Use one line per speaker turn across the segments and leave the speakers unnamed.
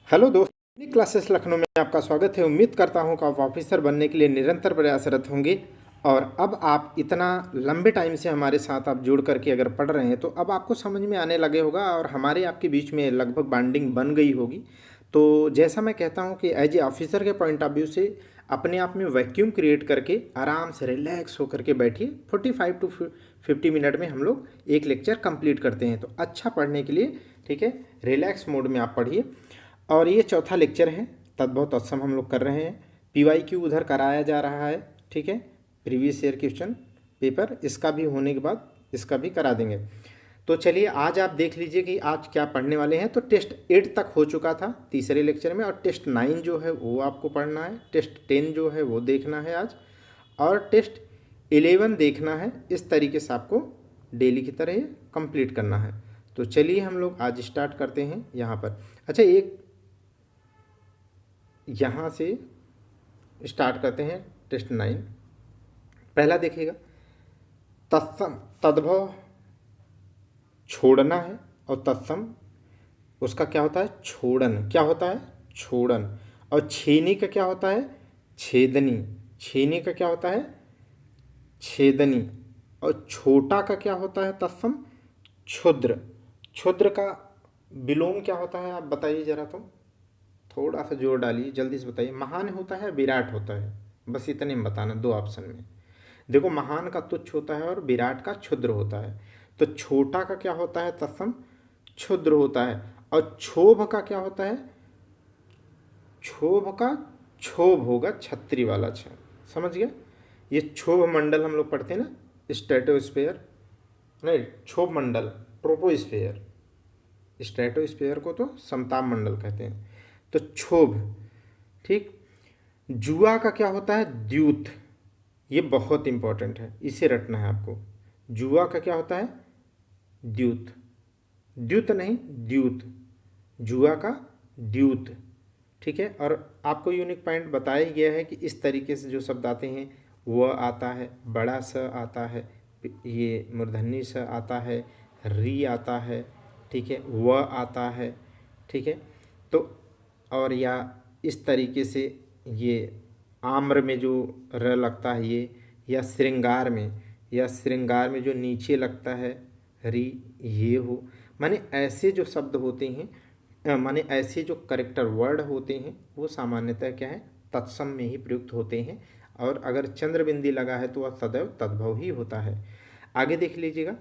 Hello दोस्त, अपनी classes Lucknow में आपका स्वागत है। उम्मीद करता हूं कि आप ऑफिसर बनने के लिए निरंतर प्रयासरत होंगे। और अब आप इतना लंबे टाइम से हमारे साथ आप जुड़ करके अगर पढ़ रहे हैं तो अब आपको समझ में आने लगे होगा और हमारे आपके बीच में लगभग बॉन्डिंग बन गई होगी। तो जैसा मैं कहता हूं कि एज ए ऑफिसर के पॉइंट ऑफ व्यू से अपने आप में वैक्यूम क्रिएट करके आराम से रिलैक्स होकर के बैठिए। 45 टू 50 मिनट में हम लोग एक लेक्चर कंप्लीट करते हैं। तो अच्छा पढ़ने के लिए, ठीक है, रिलैक्स मोड में आप पढ़िए। और ये चौथा लेक्चर है, तद्भव तत्सम हम लोग कर रहे हैं। PYQ उधर कराया जा रहा है, ठीक है, प्रीवियस ईयर क्वेश्चन पेपर, इसका भी होने के बाद इसका भी करा देंगे। तो चलिए आज आप देख लीजिए कि आज क्या पढ़ने वाले हैं। तो टेस्ट 8 तक हो चुका था तीसरे लेक्चर में, और टेस्ट 9 जो है वो आपको पढ़ना है, टेस्ट 10 जो है वो देखना है आज, और टेस्ट 11 देखना है। इस तरीके से आपको डेली की तरह ये कंप्लीट करना है। तो चलिए हम लोग आज स्टार्ट करते हैं यहाँ पर। अच्छा, एक यहाँ से स्टार्ट करते हैं टेस्ट 9। पहला देखिएगा, तत्सम तद्भव छोड़ना है, और तत्सम उसका क्या होता है, छोड़न। क्या होता है, छोड़न। और छेनी का क्या होता है, छेदनी। छेनी का क्या होता है, छेदनी। और छोटा का क्या होता है, तत्सम क्षुद्र। क्षुद्र का विलोम क्या होता है, आप बताइए जरा। तुम थोड़ा सा जोर डालिए, जल्दी से बताइए। महान होता है, विराट होता है, बस इतने में बताना दो ऑप्शन में। देखो, महान का तुच्छ होता है और विराट का क्षुद्र होता है। तो छोटा का क्या होता है, तत्सम क्षुद्र होता है। और क्षोभ का क्या होता है, क्षोभ का क्षोभ होगा, छत्री वाला छ। समझ गया। ये क्षोभ मंडल हम लोग पढ़ते हैं ना, स्ट्रेटोस्फेयर, नहीं, क्षोभ मंडल ट्रोपोस्फेयर। स्ट्रेटोस्फेयर को तो समताप मंडल कहते हैं। तो क्षोभ, ठीक। जुआ का क्या होता है, द्यूत। ये बहुत इंपॉर्टेंट है, इसे रटना है आपको। जुआ का क्या होता है, द्यूत। द्यूत नहीं, द्यूत। जुआ का द्यूत, ठीक है। और आपको यूनिक पॉइंट बताया ही गया है कि इस तरीके से जो शब्द आते हैं, वह आता है, बड़ा स आता है, ये मूर्धन्य स आता है, री आता है, ठीक है, वह आता है, ठीक है। तो और या इस तरीके से ये आम्र में जो र लगता है ये, या श्रृंगार में, या श्रृंगार में जो नीचे लगता है री, ये हो। माने ऐसे जो शब्द होते हैं, माने ऐसे जो करेक्टर वर्ड होते हैं, वो सामान्यतः क्या है, तत्सम में ही प्रयुक्त होते हैं। और अगर चंद्र बिंदी लगा है तो वह सदैव तद्भव ही होता है। आगे देख लीजिएगा,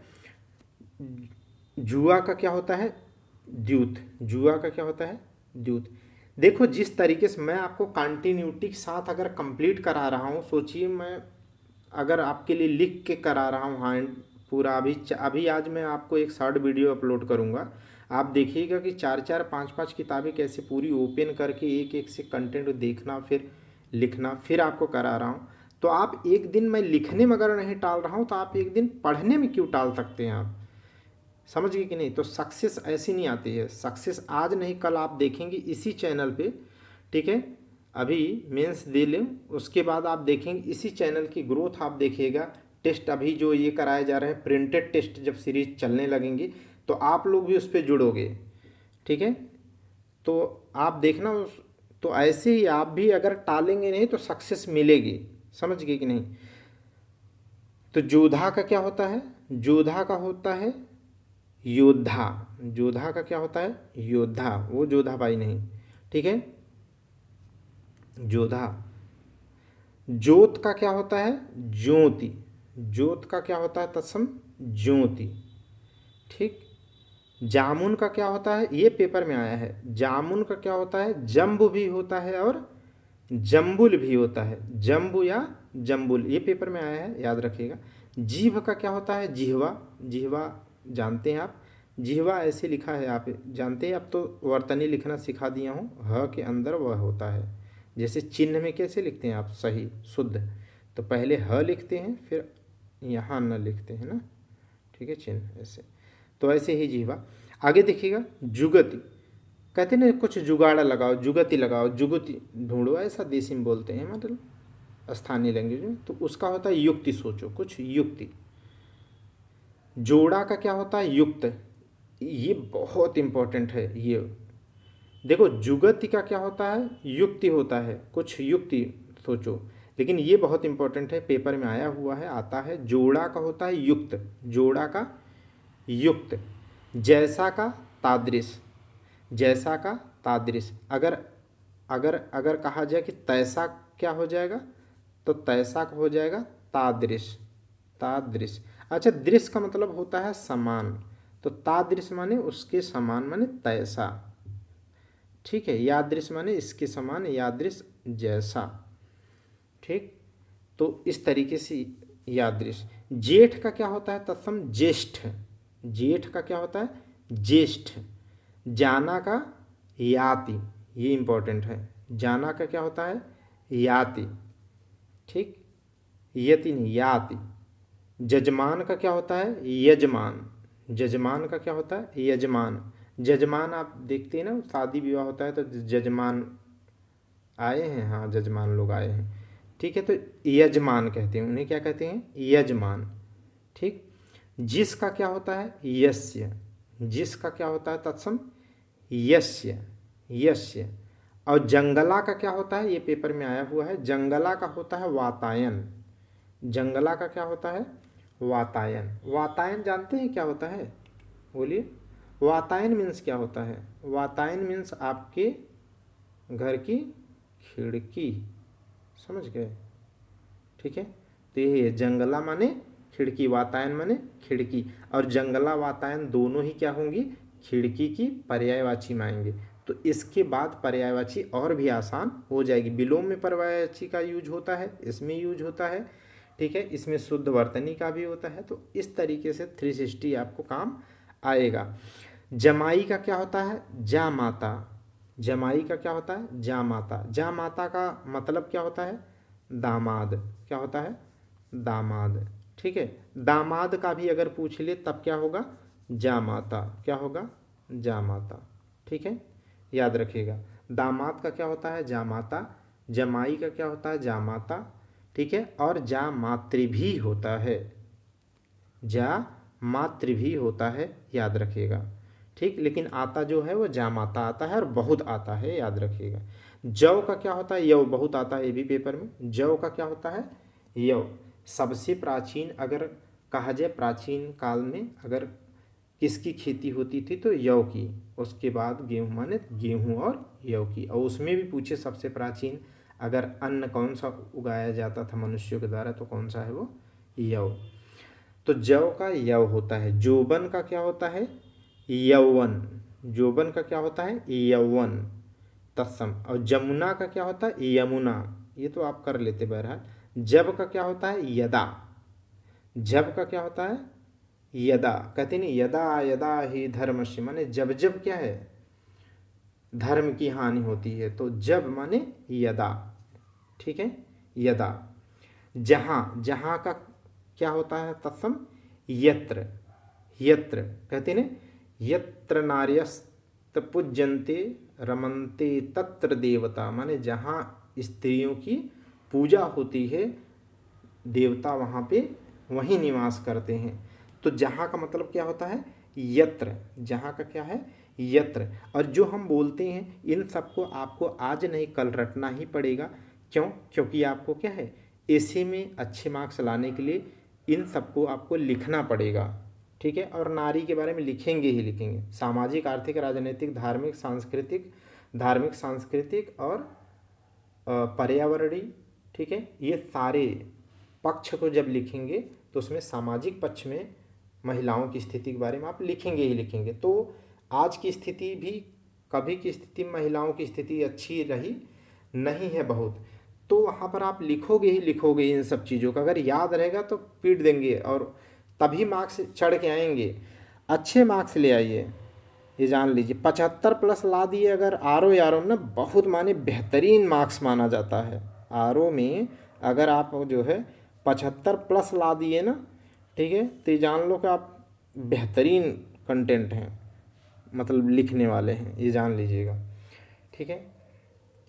जुआ का क्या होता है, द्यूत। जुआ का क्या होता है, द्यूत। देखो, जिस तरीके से मैं आपको कंटिन्यूटी के साथ अगर कंप्लीट करा रहा हूँ, सोचिए मैं अगर आपके लिए लिख के करा रहा हूँ, हाँ, पूरा। अभी आज मैं आपको एक शॉर्ट वीडियो अपलोड करूँगा, आप देखिएगा कि 4-4 5-5 किताबें कैसे पूरी ओपन करके एक एक से कंटेंट देखना, फिर लिखना, फिर आपको करा रहा हूँ। तो आप एक दिन मैं लिखने में अगर नहीं टाल रहा हूँ तो आप एक दिन पढ़ने में क्यों टाल सकते हैं आप। समझ गए कि नहीं। तो सक्सेस ऐसी नहीं आती है, सक्सेस आज नहीं कल आप देखेंगे इसी चैनल पे, ठीक है। अभी मेंस दे लें, उसके बाद आप देखेंगे इसी चैनल की ग्रोथ आप देखिएगा। टेस्ट अभी जो ये कराए जा रहे हैं, प्रिंटेड टेस्ट जब सीरीज चलने लगेंगी तो आप लोग भी उस पर जुड़ोगे, ठीक है। तो आप देखना तो ऐसे ही आप भी अगर टालेंगे नहीं तो सक्सेस मिलेगी। समझ गए कि नहीं। तो जोधा का क्या होता है, जोधा का होता है योद्धा। जोधा का क्या होता है, योद्धा, वो जोधाबाई नहीं, ठीक है, जोधा। जोत का क्या होता है, ज्योति। जोत का क्या होता है, तत्सम ज्योति, ठीक। जामुन का क्या होता है, ये पेपर में आया है। जामुन का क्या होता है, जम्बू भी होता है और जम्बुल भी होता है। जम्बू या जम्बुल, ये पेपर में आया है, याद रखिएगा। जीभ का क्या होता है, जिहवा। जिहवा जानते हैं आप, जिहवा ऐसे लिखा है, आप जानते हैं। अब तो वर्तनी लिखना सिखा दिया हूँ, ह के अंदर वह होता है। जैसे चिन्ह में कैसे लिखते हैं आप, सही शुद्ध, तो पहले ह लिखते हैं, फिर यहाँ न लिखते हैं ना, ठीक है, चिन्ह ऐसे। तो ऐसे ही जीवा। आगे देखिएगा, जुगति। कहते ना कुछ जुगाड़ा लगाओ, जुगति लगाओ, जुगति ढूंढो, ऐसा देसी में बोलते हैं, मतलब स्थानीय लैंग्वेज में। तो उसका होता है युक्ति, सोचो कुछ युक्ति। जोड़ा का क्या होता है, युक्त। ये बहुत इंपॉर्टेंट है ये। देखो जुगति का क्या होता है, युक्ति होता है, कुछ युक्ति सोचो। लेकिन ये बहुत इंपॉर्टेंट है, पेपर में आया हुआ है, आता है। जोड़ा का होता है युक्त, जोड़ा का युक्त। जैसा का तादृश, जैसा का तादृश। अगर अगर अगर कहा जाए कि तैसा क्या हो जाएगा, तो तैसा का हो जाएगा तादृश, तादृश। अच्छा, दृश्य का मतलब होता है समान, तो तादृश माने उसके समान माने तैसा। ठीक है, यादृश माने इसके समान, यादृश जैसा। ठीक, तो इस तरीके से यादृश। जेठ का क्या होता है तत्सम, ज्येष्ठ। जेठ का क्या होता है ज्येष्ठ। जाना का याति, ये इंपॉर्टेंट है। जाना का क्या होता है याति। ठीक, यति नहीं याति। जजमान का क्या होता है यजमान। जजमान का क्या होता है यजमान। जजमान आप देखते हैं ना, शादी विवाह होता है तो जजमान आए हैं, हाँ जजमान लोग आए हैं। ठीक है, तो यजमान कहते हैं उन्हें, क्या कहते हैं यजमान। ठीक, जिसका क्या होता है यस्य। जिसका क्या होता है तत्सम यस्य, यस्य। और जंगला का क्या होता है, ये पेपर में आया हुआ है, जंगला का होता है वातायन। जंगला का क्या होता है वातायन। वातायन जानते हैं क्या होता है, बोलिए। वातायन मीन्स क्या होता है, वातायन मीन्स आपके घर की खिड़की, समझ गए। ठीक है, तो ये जंगला माने खिड़की, वातायन माने खिड़की। और जंगला वातायन दोनों ही क्या होंगी, खिड़की की पर्यायवाची में आएंगे। तो इसके बाद पर्यायवाची और भी आसान हो जाएगी। विलोम में पर्यायवाची का यूज होता है, इसमें यूज होता है। ठीक है, इसमें शुद्ध वर्तनी का भी होता है। तो इस तरीके से 360 आपको काम आएगा। जमाई का क्या होता है जा माता। जमाई का क्या होता है जा माता। जा माता का मतलब क्या होता है दामाद। क्या होता है दामाद। ठीक है, दामाद का भी अगर पूछ ले तब क्या होगा जा माता। क्या होगा जा माता। ठीक है, याद रखिएगा। दामाद का क्या होता है जा माता। जमाई का क्या होता है जा माता। ठीक है, और जा मातृ भी होता है, जा मातृ भी होता है, याद रखिएगा। ठीक, लेकिन आता जो है वो जा माता आता है और बहुत आता है, याद रखिएगा। जव का क्या होता है यव, बहुत आता है ये भी पेपर में। जव का क्या होता है यव। सबसे प्राचीन अगर कहा जाए, प्राचीन काल में अगर किसकी खेती होती थी तो यव की। उसके बाद गेहूँ माने गेहूँ और यव की। और उसमें भी पूछे सबसे प्राचीन अगर अन्न कौन सा उगाया जाता था मनुष्यों के द्वारा, तो कौन सा है वो यव। तो जव का यव होता है। जोबन का क्या होता है यौवन। जोबन का क्या होता है यौवन, तत्सम। और जमुना का क्या होता है यमुना, ये तो आप कर लेते बहरहाल। जब का क्या होता है यदा। जब का क्या होता है यदा, कहते नहीं यदा यदा ही धर्मस्य, माने जब जब क्या है धर्म की हानि होती है, तो जब माने यदा। ठीक है, यदा। जहाँ, जहाँ का क्या होता है तत्सम यत्र। यत्र कहते ने यत्र नार्यस्त पूज्यन्ते रमन्ते तत्र देवता, माने जहाँ स्त्रियों की पूजा होती है देवता वहाँ पे वहीं निवास करते हैं। तो जहाँ का मतलब क्या होता है यत्र। जहाँ का क्या है यत्र। और जो हम बोलते हैं इन सबको आपको आज नहीं कल रटना ही पड़ेगा। क्यों, क्योंकि आपको क्या है ऐसे में अच्छे मार्क्स लाने के लिए इन सबको आपको लिखना पड़ेगा। ठीक है, और नारी के बारे में लिखेंगे ही लिखेंगे। सामाजिक आर्थिक राजनीतिक धार्मिक सांस्कृतिक, धार्मिक सांस्कृतिक और पर्यावरणीय। ठीक है, ये सारे पक्ष को जब लिखेंगे तो उसमें सामाजिक पक्ष में महिलाओं की स्थिति के बारे में आप लिखेंगे ही लिखेंगे। तो आज की स्थिति भी, कभी की स्थिति महिलाओं की स्थिति अच्छी रही नहीं है बहुत, तो वहाँ पर आप लिखोगे ही लिखोगे इन सब चीज़ों का। अगर याद रहेगा तो पीट देंगे और तभी मार्क्स चढ़ के आएंगे। अच्छे मार्क्स ले आइए, ये जान लीजिए। 75 प्लस ला दिए अगर आर ओ में ना, बहुत माने बेहतरीन मार्क्स माना जाता है। आर ओ में अगर आप जो है 75 प्लस ला दिए ना, ठीक है, तो ये जान लो कि आप बेहतरीन कंटेंट हैं, मतलब लिखने वाले हैं, ये जान लीजिएगा। ठीक है,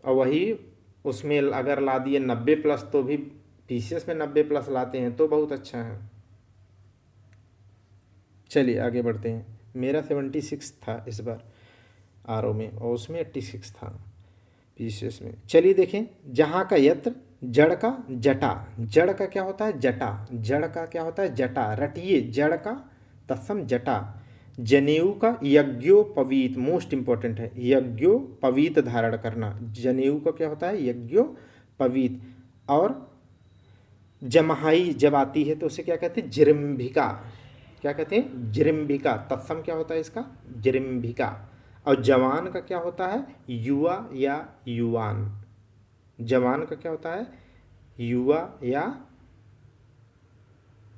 और वही उसमें अगर ला दिए 90 प्लस, तो भी पीसीएस में 90 प्लस लाते हैं तो बहुत अच्छा है। चलिए आगे बढ़ते हैं। मेरा 76 था इस बार, आरओ में, और उसमें 86 था पीसीएस में। चलिए देखें, जहाँ का यत्र, जड़ का जटा, जड़ का क्या होता है जटा, जड़ का क्या होता है जटा, रटिए जड़ का तत्सम जटा। जनेऊ का यज्ञोपवीत, मोस्ट इंपॉर्टेंट है, यज्ञोपवीत धारण करना, जनेऊ का क्या होता है यज्ञोपवीत। और जमहाई जब आती है तो उसे क्या कहते हैं जृंभिका, क्या कहते हैं जृंभिका, तत्सम क्या होता है इसका जृंभिका। और जवान का क्या होता है युवा या युवान, जवान का क्या होता है युवा या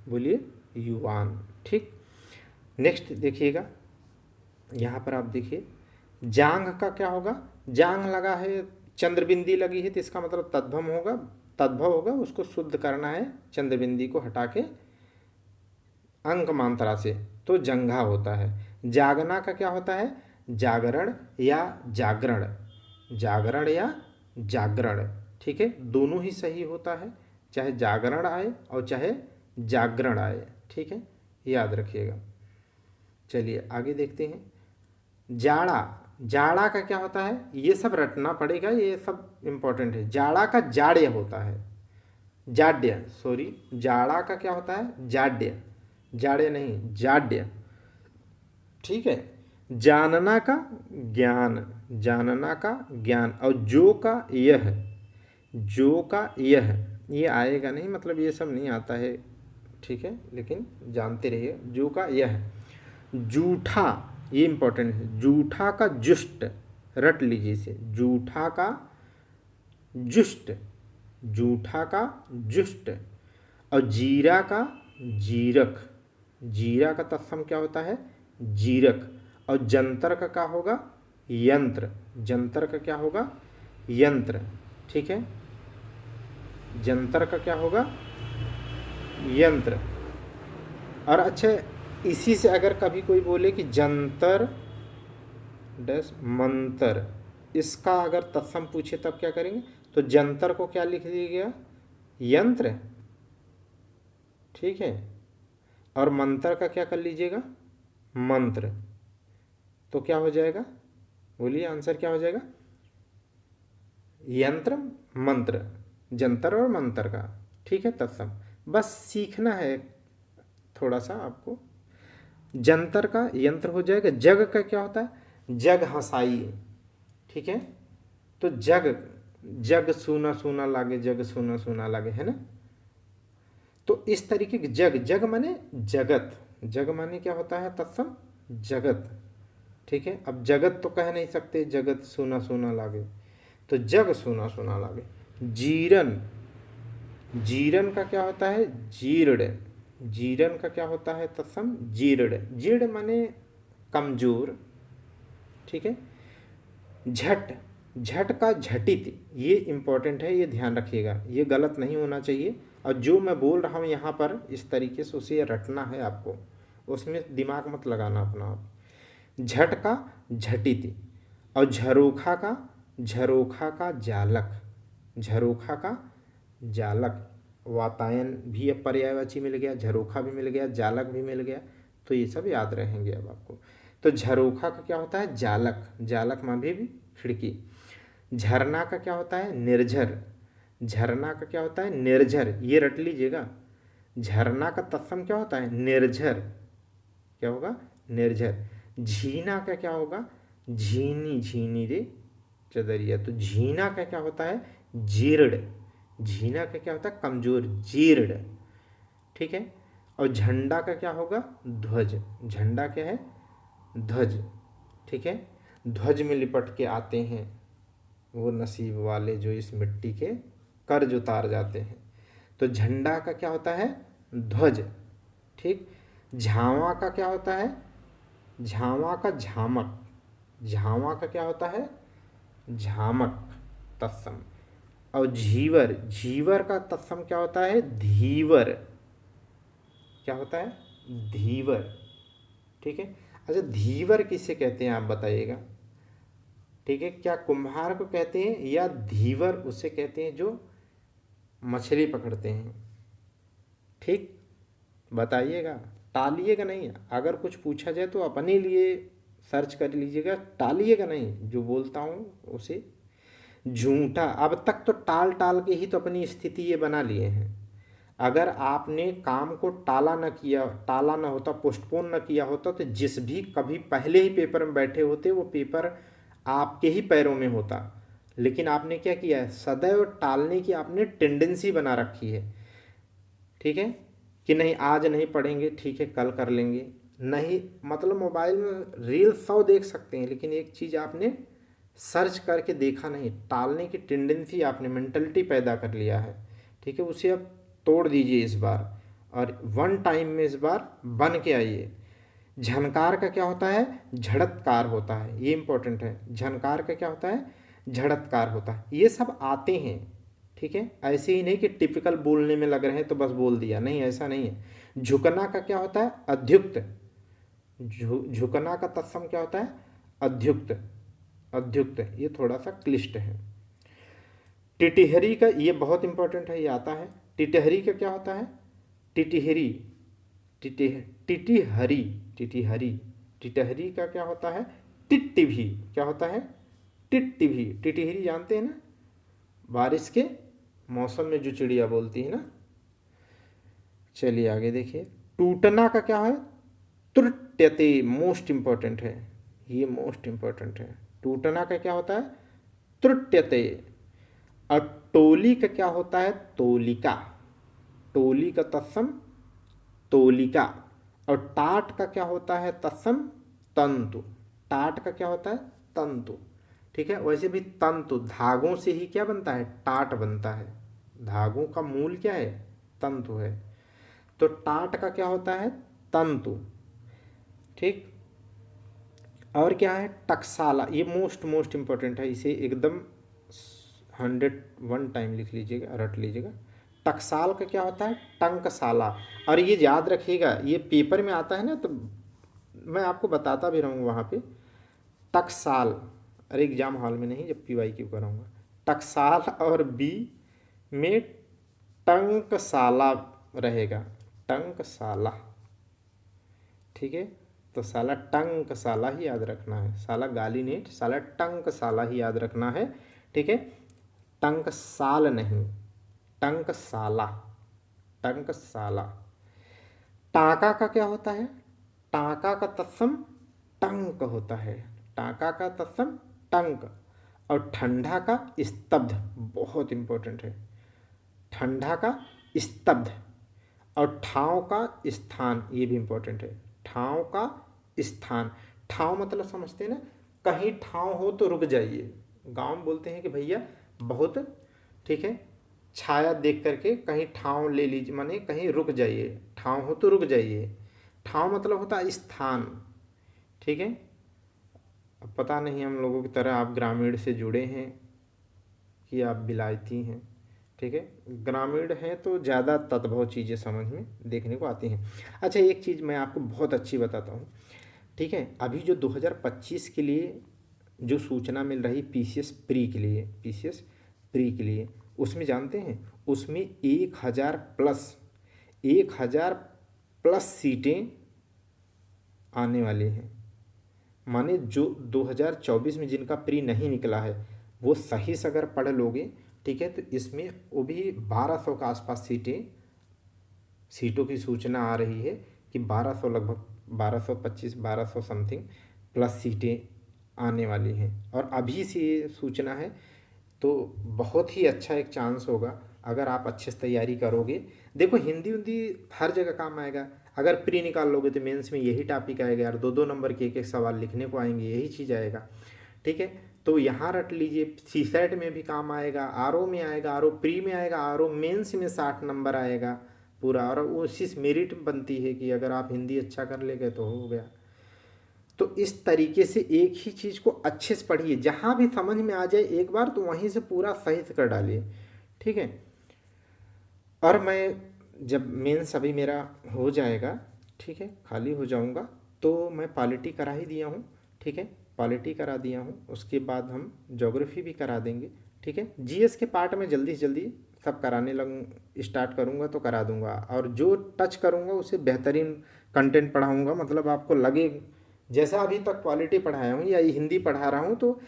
बोलिए युवान। ठीक, नेक्स्ट देखिएगा, यहाँ पर आप देखिए जांग का क्या होगा, जांग लगा है चंद्रबिंदी लगी है तो इसका मतलब तद्भव होगा, तद्भव होगा, उसको शुद्ध करना है चंद्रबिंदी को हटा के अंक मात्रा से, तो जंघा होता है। जागना का क्या होता है जागरण या जागरण, जागरण या जागरण। ठीक है, दोनों ही सही होता है, चाहे जागरण आए और चाहे जागरण आए। ठीक है, याद रखिएगा। चलिए आगे देखते हैं, जाड़ा, जाड़ा का क्या होता है, ये सब रटना पड़ेगा, ये सब इम्पोर्टेंट है। जाड़ा का जाड्य होता है, जाड्य सॉरी, जाड़ा का क्या होता है जाड्य, जाड्य नहीं जाड्य। ठीक है, जानना का ज्ञान, जानना का ज्ञान। और जो का यह, जो का यह, ये आएगा नहीं, मतलब ये सब नहीं आता है। ठीक है, लेकिन जानते रहिए, जो का यह। जूठा, ये इंपॉर्टेंट है, जूठा का जुष्ट, रट लीजिए इसे, जूठा का जुष्ट, जूठा का जुष्ट। और जीरा का जीरक, जीरा का तत्सम क्या होता है जीरक। और जंतर का क्या होगा यंत्र, जंतर का क्या होगा यंत्र। ठीक है, जंतर का क्या होगा यंत्र। और अच्छा, इसी से अगर कभी कोई बोले कि जंतर डैश मंतर, इसका अगर तत्सम पूछे तब क्या करेंगे, तो जंतर को क्या लिख दिया यंत्र। ठीक है, और मंत्र का क्या कर लीजिएगा मंत्र, तो क्या हो जाएगा बोलिए आंसर क्या हो जाएगा यंत्र मंत्र, जंतर और मंत्र का। ठीक है, तत्सम बस सीखना है थोड़ा सा आपको। जंतर का यंत्र हो जाएगा। जग का क्या होता है जग हंसाई। ठीक है, तो जग, जग सूना सूना लागे, जग सूना सूना लागे, है ना। तो इस तरीके के जग, जग माने जगत, जग माने क्या होता है तत्सम जगत। ठीक है, अब जगत तो कह नहीं सकते जगत सूना सूना लागे, तो जग सूना सूना लागे। जीरन, जीरन का क्या होता है जीर्ण, जीरन का क्या होता है तत्सम जीर्ण, जीर्ण माने कमजोर। ठीक है, झट, झट का झटित, ये इंपॉर्टेंट है, ये ध्यान रखिएगा, ये गलत नहीं होना चाहिए। और जो मैं बोल रहा हूँ यहाँ पर इस तरीके से उसे रटना है आपको, उसमें दिमाग मत लगाना अपना आप। झट का झटित। और झरोखा का, झरोखा का जालक, झरोखा का जालक। वातायन भी अब पर्यायवाची मिल गया, झरोखा भी मिल गया, जालक भी मिल गया, तो ये सब याद रहेंगे अब आपको। तो झरोखा का क्या होता है जालक, जालक माँ भी खिड़की। झरना का क्या होता है निर्झर, झरना का क्या होता है निर्झर, ये रट लीजिएगा। झरना का तत्सम क्या होता है निर्झर, क्या होगा निर्झर। झीना का क्या होगा झीनी, झीनी रे चदरिया, तो झीना का क्या होता है जीर्ण, झीना का क्या होता है कमजोर जीर्ण। ठीक है, और झंडा का क्या होगा ध्वज, झंडा क्या है ध्वज। ठीक है, ध्वज में लिपट के आते हैं वो नसीब वाले जो इस मिट्टी के कर्ज उतार जाते हैं, तो झंडा का क्या होता है ध्वज। ठीक, झांवा का क्या होता है झांवा का झामक, झांवा का क्या होता है झामक तत्सम। और झीवर, झीवर का तत्सम क्या होता है धीवर, क्या होता है धीवर। ठीक है, अच्छा धीवर किसे कहते हैं आप बताइएगा। ठीक है, क्या कुम्हार को कहते हैं या धीवर उसे कहते हैं जो मछली पकड़ते हैं। ठीक, बताइएगा, टालिएगा नहीं, अगर कुछ पूछा जाए तो अपने लिए सर्च कर लीजिएगा, टालिएगा नहीं, जो बोलता हूँ उसे। झूठा, अब तक तो टाल टाल के ही तो अपनी स्थिति ये बना लिए हैं। अगर आपने काम को टाला ना होता, पोस्टपोन ना किया होता, तो जिस भी कभी पहले ही पेपर में बैठे होते वो पेपर आपके ही पैरों में होता। लेकिन आपने क्या किया है, सदैव टालने की आपने टेंडेंसी बना रखी है। ठीक है, कि नहीं आज नहीं पढ़ेंगे, ठीक है कल कर लेंगे। नहीं, मतलब मोबाइल में रील 100 देख सकते हैं, लेकिन एक चीज़ आपने सर्च करके देखा नहीं, टालने की टेंडेंसी आपने मेंटलिटी पैदा कर लिया है। ठीक है, उसे अब तोड़ दीजिए इस बार, और वन टाइम में इस बार बन के आइए। झनकार का क्या होता है, झड़तकार होता है, ये इंपॉर्टेंट है। झनकार का क्या होता है, झड़तकार होता है। ये सब आते हैं, ठीक है, ऐसे ही नहीं कि टिपिकल बोलने में लग रहे हैं तो बस बोल दिया, नहीं ऐसा नहीं है। झुकना का क्या होता है, अध्युक्त। झुकना का तत्सम क्या होता है, अध्युक्त। अध्युक्त ये थोड़ा सा क्लिष्ट है। टिटिहरी का, ये बहुत इंपॉर्टेंट है, ये आता है। टिटहरी का क्या होता है, टिटिहरी। टिटिहरी, टिटिहरी। टिटहरी का क्या होता है, टिट्टिभी। क्या होता है, टिट्टिभी। टिटिहरी जानते हैं ना, बारिश के मौसम में जो चिड़िया बोलती है ना। चलिए आगे देखिए। टूटना का क्या है, त्रुट्यते, मोस्ट इंपॉर्टेंट है, ये मोस्ट इंपॉर्टेंट है। टूटना का क्या होता है, त्रुट्यते। और टोली का क्या होता है, तोलिका। टोली का तत्सम तोलिका। और टाट का क्या होता है तत्सम, तंतु। टाट का क्या होता है, तंतु। ठीक है, वैसे भी तंतु, धागों से ही क्या बनता है, टाट बनता है। धागों का मूल क्या है, तंतु है। तो टाट का क्या होता है, तंतु। ठीक, और क्या है, टकसाला। ये मोस्ट मोस्ट इंपॉर्टेंट है, इसे एकदम 101 टाइम लिख लीजिएगा, रट लीजिएगा। टकसाल का क्या होता है, टंकसाला। और ये याद रखिएगा, ये पेपर में आता है ना, तो मैं आपको बताता भी रहूँगा वहाँ पे। टकसाल, अरे एग्जाम हॉल में नहीं, जब PYQ कराऊँगा। टकसाल और बी में टंकसाला रहेगा, टंकसाला। ठीक है, तो साला टंकसाला ही याद रखना है, साला गाली नहीं, साला टंकसाला ही याद रखना है। ठीक है, टंकसाल नहीं, टंकसाला, टंकसाला। टाका का क्या होता है, टाका का तत्सम टंक होता है। टाका का तत्सम टंक। और ठंडा का स्तब्ध, बहुत इंपॉर्टेंट है। ठंडा का स्तब्ध। और ठाव का स्थान, ये भी इंपॉर्टेंट है। ठाव का स्थान। ठाव मतलब समझते हैं ना, कहीं ठाव हो तो रुक जाइए। गांव में बोलते हैं कि भैया बहुत, ठीक है, छाया देख करके कहीं ठाव ले लीजिए, माने कहीं रुक जाइए, ठाव हो तो रुक जाइए। ठाव मतलब होता है स्थान। ठीक है, अब पता नहीं हम लोगों की तरह आप ग्रामीण से जुड़े हैं कि आप विलायती हैं। ठीक है, ग्रामीण हैं तो ज़्यादा तद्भव चीज़ें समझ में देखने को आती हैं। अच्छा, एक चीज़ मैं आपको बहुत अच्छी बताता हूँ। ठीक है, अभी जो 2025 के लिए जो सूचना मिल रही PCS प्री के लिए, PCS प्री के लिए, उसमें जानते हैं, उसमें 1000 प्लस सीटें आने वाली हैं। माने जो 2024 में जिनका प्री नहीं निकला है, वो सही से अगर पढ़ लोगे, ठीक है, तो इसमें वो भी 1200 के आसपास सीटों की सूचना आ रही है कि 1200, लगभग 1225, 1200 समथिंग प्लस सीटें आने वाली हैं। और अभी से ये सूचना है, तो बहुत ही अच्छा एक चांस होगा अगर आप अच्छे से तैयारी करोगे। देखो हिंदी उंदी हर जगह काम आएगा। अगर प्री निकाल लोगे तो मेंस में यही टॉपिक आएगा यार, 2-2 नंबर के एक एक सवाल लिखने को आएंगे, यही चीज़ आएगा। ठीक है, तो यहाँ रट लीजिए, CSET में भी काम आएगा, RO में आएगा, RO प्री में आएगा, RO मेंस में 60 नंबर आएगा पूरा। और उसी से मेरिट बनती है कि अगर आप हिंदी अच्छा कर ले गए तो हो गया। तो इस तरीके से एक ही चीज़ को अच्छे से पढ़िए, जहाँ भी समझ में आ जाए एक बार तो वहीं से पूरा सही से कर डालिए। ठीक है, और मैं जब मेंस अभी मेरा हो जाएगा, ठीक है, खाली हो जाऊंगा, तो मैं पॉलिटी करा ही दिया हूँ। ठीक है, पॉलिटी करा दिया हूँ, उसके बाद हम ज्योग्राफी भी करा देंगे। ठीक है, GS के पार्ट में जल्दी से जल्दी सब कराने स्टार्ट करूँगा तो करा दूँगा, और जो टच करूँगा उसे बेहतरीन कंटेंट पढ़ाऊँगा, मतलब आपको लगे जैसा अभी तक क्वालिटी पढ़ाया हूँ या हिंदी पढ़ा रहा हूँ, तो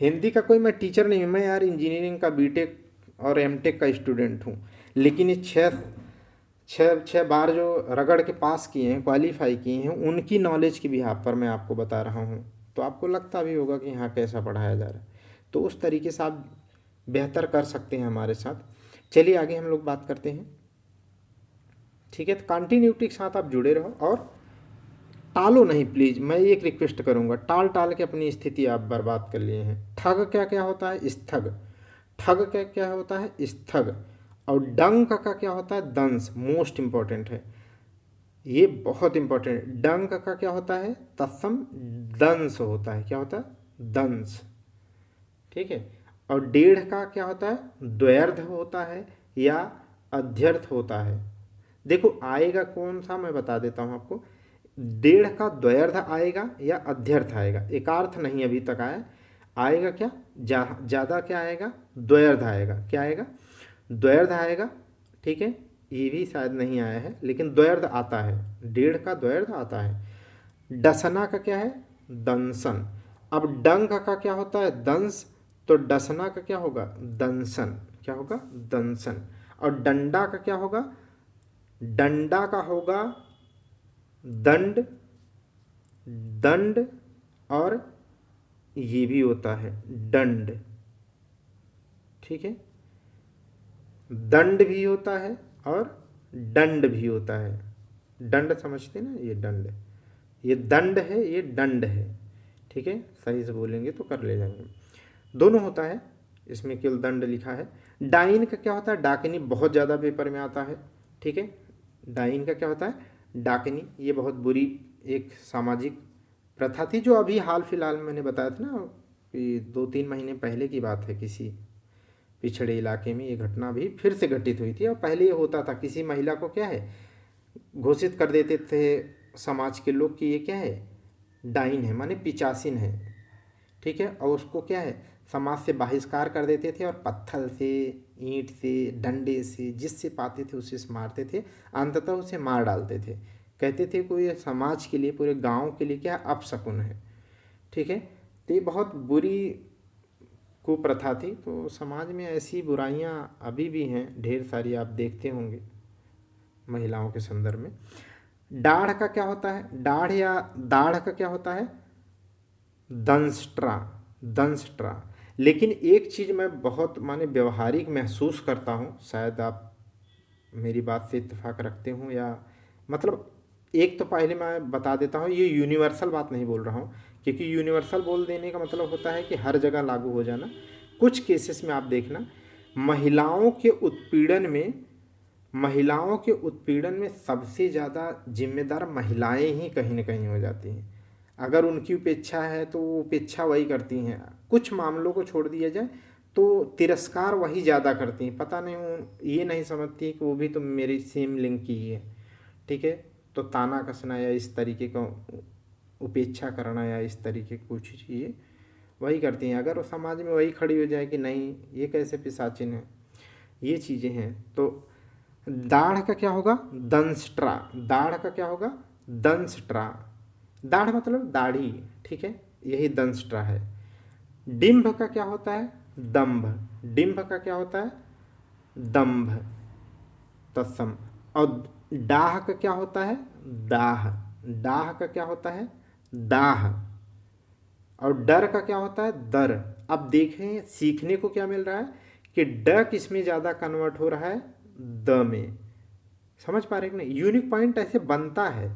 हिंदी का कोई मैं टीचर नहीं हूँ, मैं यार इंजीनियरिंग का बीटेक और एमटेक का स्टूडेंट हूँ। लेकिन ये छः छः छः बार जो रगड़ के पास किए हैं, क्वालिफाई किए हैं, उनकी नॉलेज की बिहाफ पर मैं आपको बता रहा हूँ। तो आपको लगता भी होगा कि हाँ कैसा पढ़ाया जा रहा है, तो उस तरीके से आप बेहतर कर सकते हैं हमारे साथ। चलिए आगे हम लोग बात करते हैं। ठीक है, तो कंटिन्यूटी के साथ आप जुड़े रहो और टालो नहीं प्लीज़, मैं एक रिक्वेस्ट करूंगा, टाल टाल के अपनी स्थिति आप बर्बाद कर लिए हैं। ठग क्या क्या होता है? स्थग। ठग क्या क्या होता है? स्थग। और डंक का क्या होता है? दंश। मोस्ट इंपॉर्टेंट है, ये बहुत इंपॉर्टेंट है। डंक का क्या होता है? तत्सम दंश होता है। क्या होता है? दंश। ठीक है। और डेढ़ का क्या होता है? द्व्यर्थ होता है या अध्यर्थ होता है। देखो आएगा कौन सा, मैं बता देता हूँ आपको। डेढ़ का द्व्यर्थ आएगा या अध्यर्थ आएगा, एकार्थ नहीं अभी तक आया। आएगा क्या? ज़्यादा क्या आएगा? द्व्यर्थ आएगा। क्या आएगा? द्व्यर्थ आएगा। ठीक है, ये भी शायद नहीं आया है, लेकिन द्व्यर्थ आता है, डेढ़ का द्व्यर्थ आता है। डसना का क्या है? दंसन। अब डंक का क्या होता है? दंस। तो डसना का क्या होगा? दंसन। क्या होगा? दंसन। और डंडा का क्या होगा? डंडा का होगा दंड। दंड। और ये भी होता है दंड। ठीक है, दंड भी होता है और दंड भी होता है। दंड समझते ना, ये दंड, ये दंड है, ये दंड है। ठीक है, सही से बोलेंगे तो कर ले जाएंगे। दोनों होता है, इसमें केवल दंड लिखा है। डाइन का क्या होता है? डाकिनी, बहुत ज़्यादा पेपर में आता है। ठीक है, डाइन का क्या होता है? डाकिनी। ये बहुत बुरी एक सामाजिक प्रथा थी, जो अभी हाल फिलहाल मैंने बताया था ना कि 2-3 महीने पहले की बात है, किसी पिछड़े इलाके में ये घटना भी फिर से घटित हुई थी। और पहले ये होता था, किसी महिला को क्या है, घोषित कर देते थे समाज के लोग कि ये क्या है, डाइन है, माने पिचासिन है। ठीक है, और उसको क्या है, समाज से बहिष्कार कर देते थे और पत्थर से, ईंट से, डंडे से, जिससे पाते थे उसे से मारते थे, अंततः उसे मार डालते थे। कहते थे कोई समाज के लिए, पूरे गांव के लिए क्या अपशकुन है। ठीक है, तो ये बहुत बुरी कुप्रथा थी। तो समाज में ऐसी बुराइयां अभी भी हैं ढेर सारी, आप देखते होंगे महिलाओं के संदर्भ में। दाढ़ का क्या होता है? दाढ़ या दाढ़ का क्या होता है? दंष्ट्रा। दंष्ट्रा। लेकिन एक चीज़ मैं बहुत माने व्यवहारिक महसूस करता हूँ, शायद आप मेरी बात से इत्तेफाक रखते हो या मतलब, एक तो पहले मैं बता देता हूँ, ये यूनिवर्सल बात नहीं बोल रहा हूँ, क्योंकि यूनिवर्सल बोल देने का मतलब होता है कि हर जगह लागू हो जाना। कुछ केसेस में आप देखना, महिलाओं के उत्पीड़न में महिलाओं के उत्पीड़न में सबसे ज़्यादा जिम्मेदार महिलाएं ही कहीं ना कहीं हो जाती हैं। अगर उनकी उपेक्षा है तो वो उपेक्षा वही करती हैं। कुछ मामलों को छोड़ दिया जाए तो तिरस्कार वही ज़्यादा करती हैं। पता नहीं ये नहीं समझती कि वो भी तो मेरी सेम लिंग की ही है। ठीक है, तो ताना कसना या इस तरीके का उपेक्षा करना या इस तरीके की कुछ चीज़ें वही करती हैं। अगर वो समाज में वही खड़ी हो जाए कि नहीं ये कैसे पिशाचिन है, ये चीज़ें हैं। तो दाढ़ का क्या होगा? दंष्ट्रा। दाढ़ का क्या होगा? दंष्ट्रा। दाढ़ मतलब दाढ़ी। ठीक है, यही दंष्ट्रा है। डिंभ का क्या होता है? दंभ। डिंभ का क्या होता है? दंभ। तत्सम। और डाह का क्या होता है? दाह। डाह का क्या होता है? दाह। और डर का क्या होता है? दर। अब देखें सीखने को क्या मिल रहा है कि ड किसमें ज़्यादा कन्वर्ट हो रहा है? द में। समझ पा रहे कि नहीं? यूनिक पॉइंट ऐसे बनता है।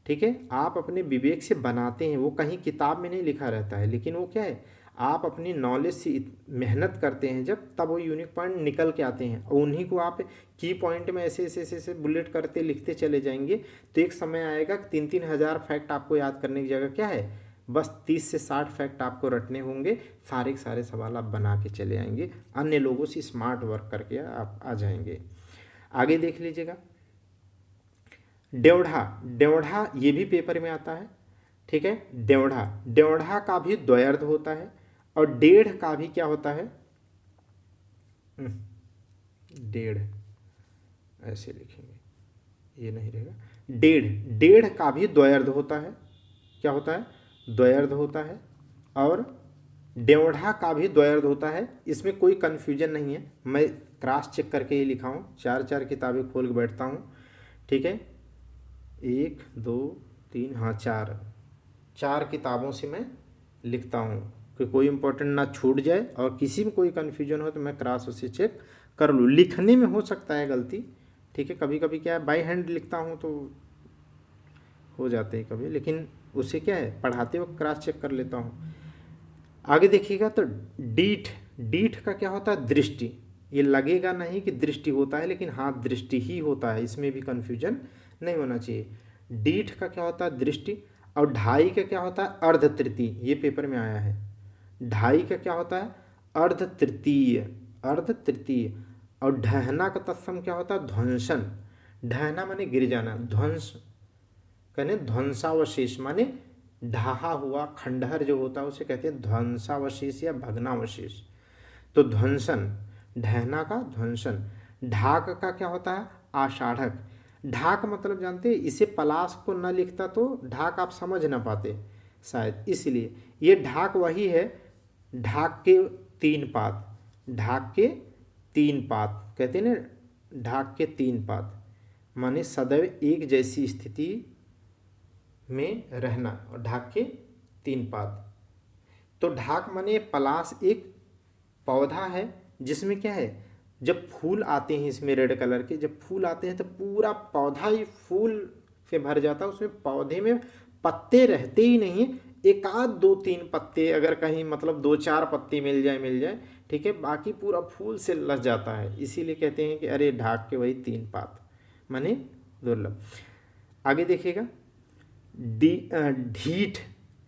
ठीक है, आप अपने विवेक से बनाते हैं, वो कहीं किताब में नहीं लिखा रहता है, लेकिन वो क्या है, आप अपनी नॉलेज से मेहनत करते हैं जब, तब वो यूनिक पॉइंट निकल के आते हैं। और उन्हीं को आप की पॉइंट में ऐसे ऐसे ऐसे ऐसे बुलेट करते लिखते चले जाएंगे, तो एक समय आएगा 3-3 हज़ार फैक्ट आपको याद करने की जगह क्या है, बस 30 से 60 फैक्ट आपको रटने होंगे। सारे के सारे सवाल आप बना के चले आएंगे, अन्य लोगों से स्मार्ट वर्क करके आप आ जाएंगे। आगे देख लीजिएगा, डेवढ़ा। डेवढ़ा ये भी पेपर में आता है। ठीक है, डेवढ़ा। डेवढ़ा का भी द्व्यर्थ होता है। और डेढ़ का भी क्या होता है? डेढ़ ऐसे लिखेंगे, ये नहीं रहेगा। डेढ़। डेढ़ का भी द्व्यर्थ होता है। क्या होता है, द्वयर्ध होता है, और डेवढ़ा का भी द्वयर्ध होता है। इसमें कोई कन्फ्यूजन नहीं है, मैं क्रॉस चेक करके ही लिखा हूँ, चार चार किताबें खोल के बैठता हूँ, ठीक है। 1 2 3, हाँ, चार किताबों से मैं लिखता हूँ कि कोई इंपॉर्टेंट ना छूट जाए, और किसी में कोई कन्फ्यूजन हो तो मैं क्रॉस उसे चेक कर लूँ। लिखने में हो सकता है गलती, ठीक है, कभी कभी क्या है बाई हैंड लिखता हूँ तो हो जाते हैं कभी, लेकिन उसे क्या है पढ़ाते वक्त क्रॉस चेक कर लेता हूँ। आगे देखिएगा तो डीठ, डीठ का क्या होता है, दृष्टि। ये लगेगा नहीं कि दृष्टि होता है, लेकिन हाँ दृष्टि ही होता है, इसमें भी कन्फ्यूजन नहीं होना चाहिए। डीठ का क्या होता है, दृष्टि। और ढाई का क्या होता है, अर्ध तृतीय, ये पेपर में आया है। ढाई का क्या होता है, अर्ध तृतीय, अर्ध तृतीय। और ढहना का तत्सम क्या होता है, ध्वंसन। ढहना माने गिर जाना, ध्वंस कहने ध्वंसावशेष माने ढहा हुआ खंडहर जो होता है उसे कहते हैं ध्वंसावशेष या भग्नावशेष। तो ध्वंसन, ढहना का ध्वंसन। ढाक का क्या होता है, आषाढ़क। ढाक मतलब जानते हैं, इसे पलाश को न लिखता तो ढाक आप समझ ना पाते शायद, इसलिए ये ढाक वही है, ढाक के 3 पात, ढाक के 3 पात कहते हैं ना, ढाक के 3 पात माने सदैव एक जैसी स्थिति में रहना, और ढाक के 3 पात। तो ढाक माने पलाश एक पौधा है जिसमें क्या है, जब फूल आते हैं इसमें रेड कलर के, जब फूल आते हैं तो पूरा पौधा ही फूल से भर जाता है, उसमें पौधे में पत्ते रहते ही नहीं है, एक आध 2-3 पत्ते अगर कहीं मतलब 2-4 पत्ते मिल जाए, ठीक है, बाकी पूरा फूल से लस जाता है, इसीलिए कहते हैं कि अरे ढाक के वही 3 पात माने दुर्लभ। आगे देखिएगा ढीठ,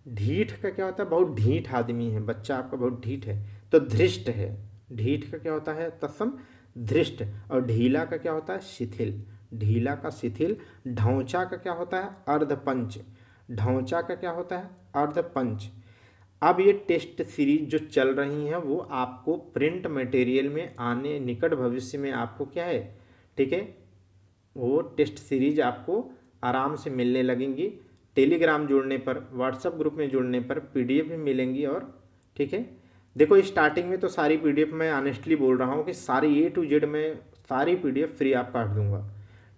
ढीठ का क्या होता है, बहुत ढीठ आदमी है, बच्चा आपका बहुत ढीठ है, तो धृष्ट है। ढीठ का क्या होता है, तत्सम धृष्ट। और ढीला का क्या होता है, शिथिल, ढीला का शिथिल। ढौंचा का क्या होता है, अर्धपंच, ढौंचा का क्या होता है, अर्धपंच। अब ये टेस्ट सीरीज जो चल रही हैं वो आपको प्रिंट मटेरियल में आने निकट भविष्य में आपको क्या है, ठीक है, वो टेस्ट सीरीज आपको आराम से मिलने लगेंगी। टेलीग्राम जुड़ने पर, व्हाट्सएप ग्रुप में जुड़ने पर पीडीएफ भी मिलेंगी, और ठीक है, देखो स्टार्टिंग में तो सारी पीडीएफ मैं ऑनेस्टली बोल रहा हूँ कि सारी A to Z में सारी पीडीएफ फ्री आप काट दूंगा,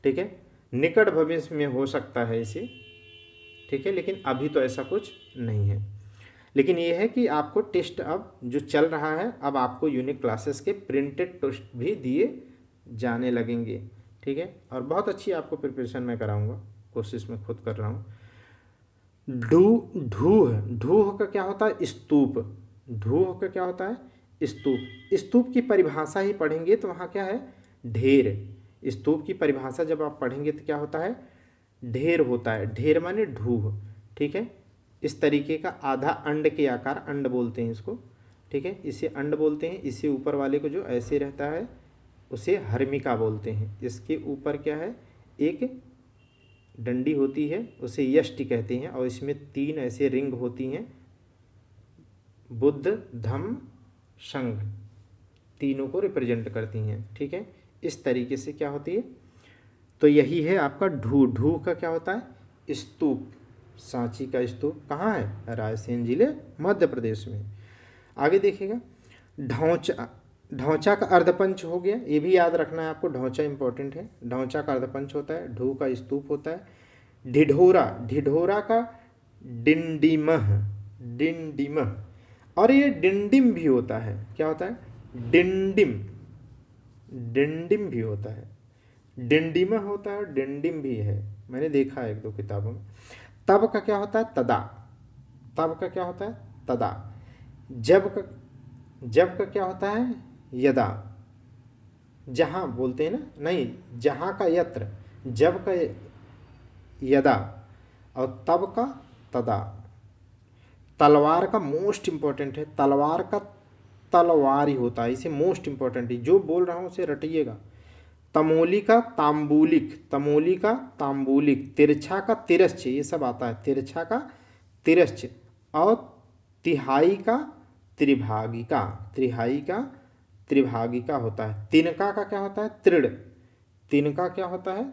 ठीक है। निकट भविष्य में हो सकता है इसे, ठीक है, लेकिन अभी तो ऐसा कुछ नहीं है। लेकिन ये है कि आपको टेस्ट अब जो चल रहा है, अब आपको यूनिक क्लासेस के प्रिंटेड टेस्ट भी दिए जाने लगेंगे, ठीक है। और बहुत अच्छी आपको प्रिपरेशन मैं कराऊंगा, कोशिश मैं खुद कर रहा हूँ। ढूह, ढूह का क्या होता है, स्तूप। ढूह का क्या होता है, स्तूप। स्तूप की परिभाषा ही पढ़ेंगे तो वहाँ क्या है, ढेर। स्तूप की परिभाषा जब आप पढ़ेंगे तो क्या होता है, ढेर होता है, ढेर माने ढूह, ठीक है। इस तरीके का आधा अंड के आकार, अंड बोलते हैं इसको, ठीक है, इसे अंड बोलते हैं। इसे ऊपर वाले को जो ऐसे रहता है उसे हर्मिका बोलते हैं। इसके ऊपर क्या है, एक डंडी होती है उसे यष्टि कहते हैं, और इसमें 3 ऐसे रिंग होती हैं, बुद्ध धम्म संघ, तीनों को रिप्रेजेंट करती हैं, ठीक है। इस तरीके से क्या होती है, तो यही है आपका ढू। ढू का क्या होता है, स्तूप। सांची का स्तूप कहाँ है, रायसेन जिले मध्य प्रदेश में। आगे देखिएगा ढौंचा, ढौंचा का अर्धपंच हो गया, ये भी याद रखना है आपको, ढौंचा इंपॉर्टेंट है। ढौंचा का अर्धपंच होता है, ढू का स्तूप होता है। ढिढोरा, ढिढोरा का डिंडिमह, डिंडिमह। और ये डिंडिम भी होता है, क्या होता है, डिंडिम, डिंडिम भी होता है, डिंडिमह होता है, डिंडिम भी है, मैंने देखा है 1-2 किताबों में। तब का क्या होता है, तदा। तब का क्या होता है, तदा। जब का क्या होता है, यदा। जहाँ बोलते हैं ना, नहीं, जहाँ का यत्र, जब का यदा, और तब का तदा। तलवार का मोस्ट इंपॉर्टेंट है, तलवार का तलवार ही होता है, इसे मोस्ट इंपॉर्टेंट है, जो बोल रहा हूँ उसे रटिएगा। तमोली का तांबूलिक, तमोली का तांबूलिक। तिरछा का तिरश्च, ये सब आता है, तिरछा का तिरश्च। और तिहाई का त्रिभागिका, तिहाई का त्रिभागिका होता है। तिनका का क्या होता है, तृण। तिनका क्या होता है,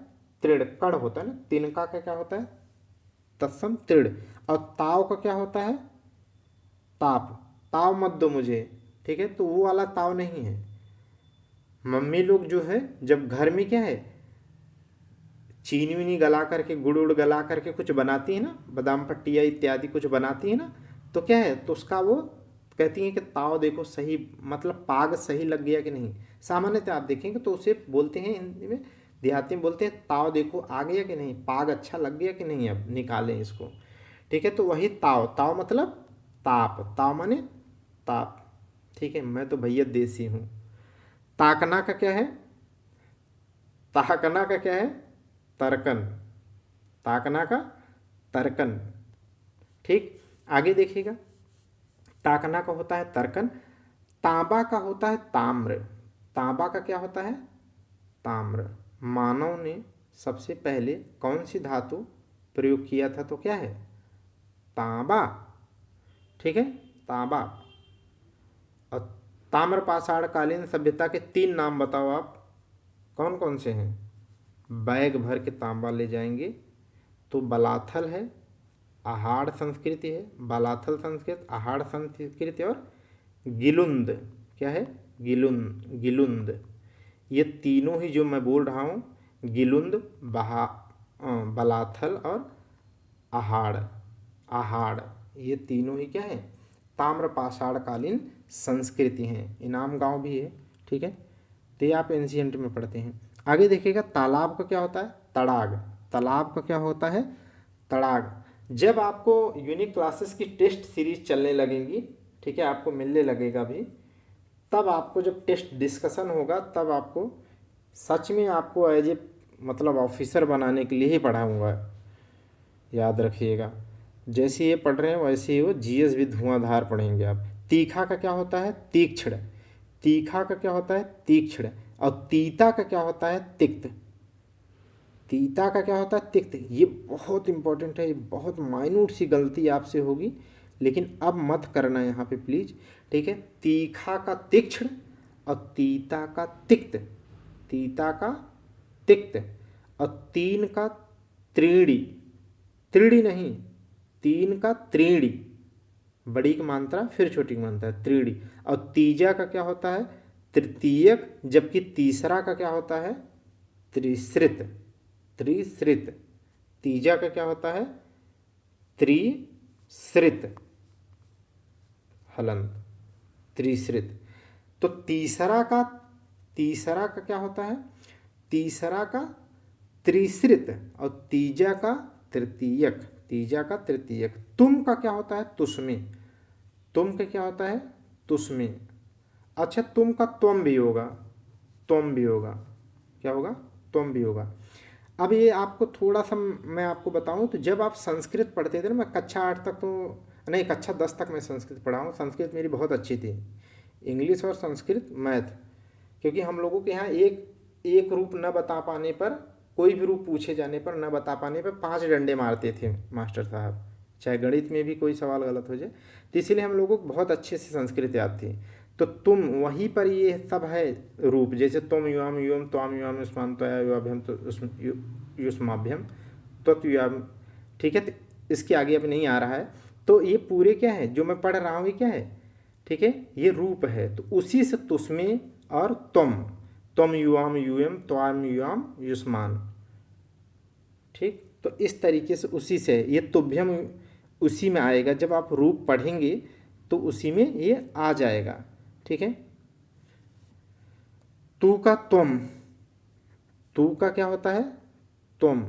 तृण, कण होता है ना, तिनका का क्या होता है, तत्सम तृण। और ताव का क्या होता है, ताप, ताव मत दो मुझे, ठीक है, तो वो वाला ताव नहीं है। मम्मी लोग जो है जब घर में क्या है चीनी वीनी गला करके गुड़ उड़ गला करके कुछ बनाती है ना, बादाम पट्टिया इत्यादि कुछ बनाती है ना, तो क्या है, तो उसका वो कहती हैं कि ताव देखो सही, मतलब पाग सही लग गया कि नहीं। सामान्यतः आप देखेंगे तो उसे बोलते हैं हिंदी में, देहाती में बोलते हैं ताव देखो आ गया कि नहीं, पाग अच्छा लग गया कि नहीं, अब निकालें इसको, ठीक है। तो वही ताव, ताव मतलब ताप, ताव माने ताप, ठीक है। मैं तो भैया देसी हूँ। ताकना का क्या है, ताकना का क्या है, तर्कन, ताकना का तर्कन, ठीक। आगे देखिएगा, ताकना का होता है तर्कन, तांबा का होता है ताम्र, तांबा का क्या होता है, ताम्र। मानव ने सबसे पहले कौन सी धातु प्रयोग किया था, तो क्या है, तांबा, ठीक है, तांबा। और ताम्र पाषाण कालीन सभ्यता के 3 नाम बताओ आप, कौन कौन से हैं। बैग भर के तांबा ले जाएंगे तो बलाथल है, आहाड़ संस्कृति है, बलाथल संस्कृत, आहाड़ संस्कृति, और गिलुंद, क्या है, गिलुंद, गिलुंद। ये तीनों ही जो मैं बोल रहा हूँ, गिलुंद, बलाथल और आहाड़, आहाड़, ये तीनों ही क्या है, ताम्र पाषाणकालीन संस्कृति हैं। इनाम गांव भी है, ठीक है। तो ये आप एंशियंट में पढ़ते हैं। आगे देखिएगा, तालाब का क्या होता है, तड़ाग, तालाब का क्या होता है, तड़ाग। जब आपको यूनिक क्लासेस की टेस्ट सीरीज चलने लगेंगी, ठीक है, आपको मिलने लगेगा भी, तब आपको जब टेस्ट डिस्कशन होगा तब आपको सच में आपको एज ए मतलब ऑफिसर बनाने के लिए ही पढ़ाऊँगा, याद रखिएगा। जैसे ये पढ़ रहे हैं वैसे ही वो जीएस भी धुआंधार पढ़ेंगे आप। तीखा का क्या होता है, तीक्ष्ण, तीखा का क्या होता है, तीक्ष्ण। और तीता का क्या होता है, तिक्त, तीता का क्या होता है, तिक्त। ये बहुत इंपॉर्टेंट है, ये बहुत माइन्यूट सी गलती आपसे होगी, लेकिन अब मत करना यहाँ पे प्लीज, ठीक है। तीखा का तीक्ष्ण और तीता का तिक्त, तीता का तिक्त। और 3 का त्रीणी, त्रीणी नहीं, 3 का त्रीणी, बड़ी की मात्रा फिर छोटी की मात्रा त्रीणी। और तीजा का क्या होता है, तृतीयक, जबकि तीसरा का क्या होता है, त्रिश्रित, त्रिश्रित। तीजा का क्या होता है, त्रिश्रित, हलंत, त्रिश्रित। तो तीसरा का क्या होता है, तीसरा का त्रिश्रित, और तीजा का तृतीयक, तीजा का तृतीयक। तुम का क्या होता है, तुष्मी, तुम का क्या होता है, तुष्मी। अच्छा, तुम का त्वम भी होगा, त्वम भी होगा, क्या होगा, त्वम भी होगा। अब ये आपको थोड़ा सा मैं आपको बताऊं, तो जब आप संस्कृत पढ़ते थे ना, मैं कक्षा 8 तक तो नहीं, कक्षा 10 तक मैं संस्कृत पढ़ा हूँ, संस्कृत मेरी बहुत अच्छी थी, इंग्लिश और संस्कृत मैथ। क्योंकि हम लोगों के यहाँ एक रूप न बता पाने पर, कोई भी रूप पूछे जाने पर न बता पाने पर 5 डंडे मारते थे मास्टर साहब, चाहे गणित में भी कोई सवाल गलत हो जाए। तो इसीलिए हम लोगों को बहुत अच्छे से संस्कृत याद थी। तो तुम वहीं पर ये सब है रूप, जैसे तुम युवाम युवम त्वाम युवाम युष्मान त्वया युवाभ्यम तो युष्माभ्यम त्वत्युयाम, ठीक है। तो इसके आगे अब नहीं आ रहा है। तो ये पूरे क्या है जो मैं पढ़ रहा हूँ, ये क्या है, ठीक है, ये रूप है। तो उसी से तुष्मे और त्वम युवाम यूयम त्वाम युवाम युष्मान, ठीक। तो इस तरीके से उसी से ये तुभ्यम उसी में आएगा, जब आप रूप पढ़ेंगे तो उसी में ये आ जाएगा, ठीक है। तू का त्वम, तू का क्या होता है, त्वम,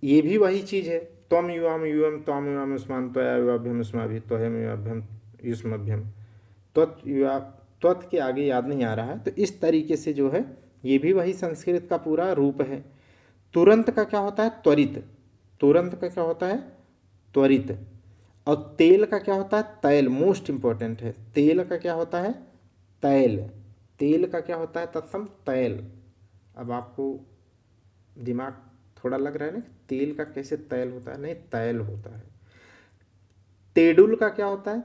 ये भी वही चीज़ है, त्वम युवाम युवम त्वाम युवाम युष्मान त्वया युवाभ्यम युष्माभि त्वहम युवाभ्यम युष्मभ्यम, त्वत्युया, त्वत् के आगे याद नहीं आ रहा है। तो इस तरीके से जो है ये भी वही संस्कृत का पूरा रूप है। तुरंत का क्या होता है, त्वरित, तुरंत का क्या होता है, त्वरित। और तेल का क्या होता है, तैल, मोस्ट इंपॉर्टेंट है। तेल का क्या होता है, तैल, तेल का क्या होता है, तत्सम तैल। अब आपको दिमाग थोड़ा लग रहा है ना, तेल का कैसे तैल होता है, नहीं तैल होता है। तेडुल का क्या होता है,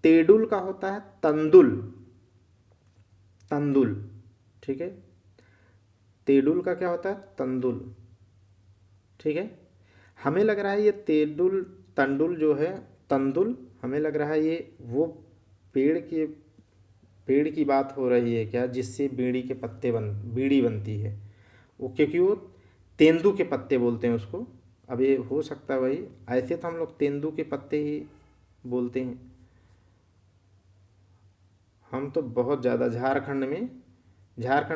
तेडुल का होता है तंदुल, तंदुल, ठीक है। तेडुल का क्या होता है, तंदुल, ठीक है। हमें लग रहा है ये तेडुल तंडुल जो है, तंदुल, हमें लग रहा है ये वो पेड़ की बात हो रही है क्या, जिससे बीड़ी बनती है वो, क्योंकि वो तेंदू के पत्ते बोलते हैं उसको। अब ये हो सकता है वही, ऐसे तो हम लोग तेंदू के पत्ते ही बोलते हैं। हम तो बहुत ज़्यादा झारखंड में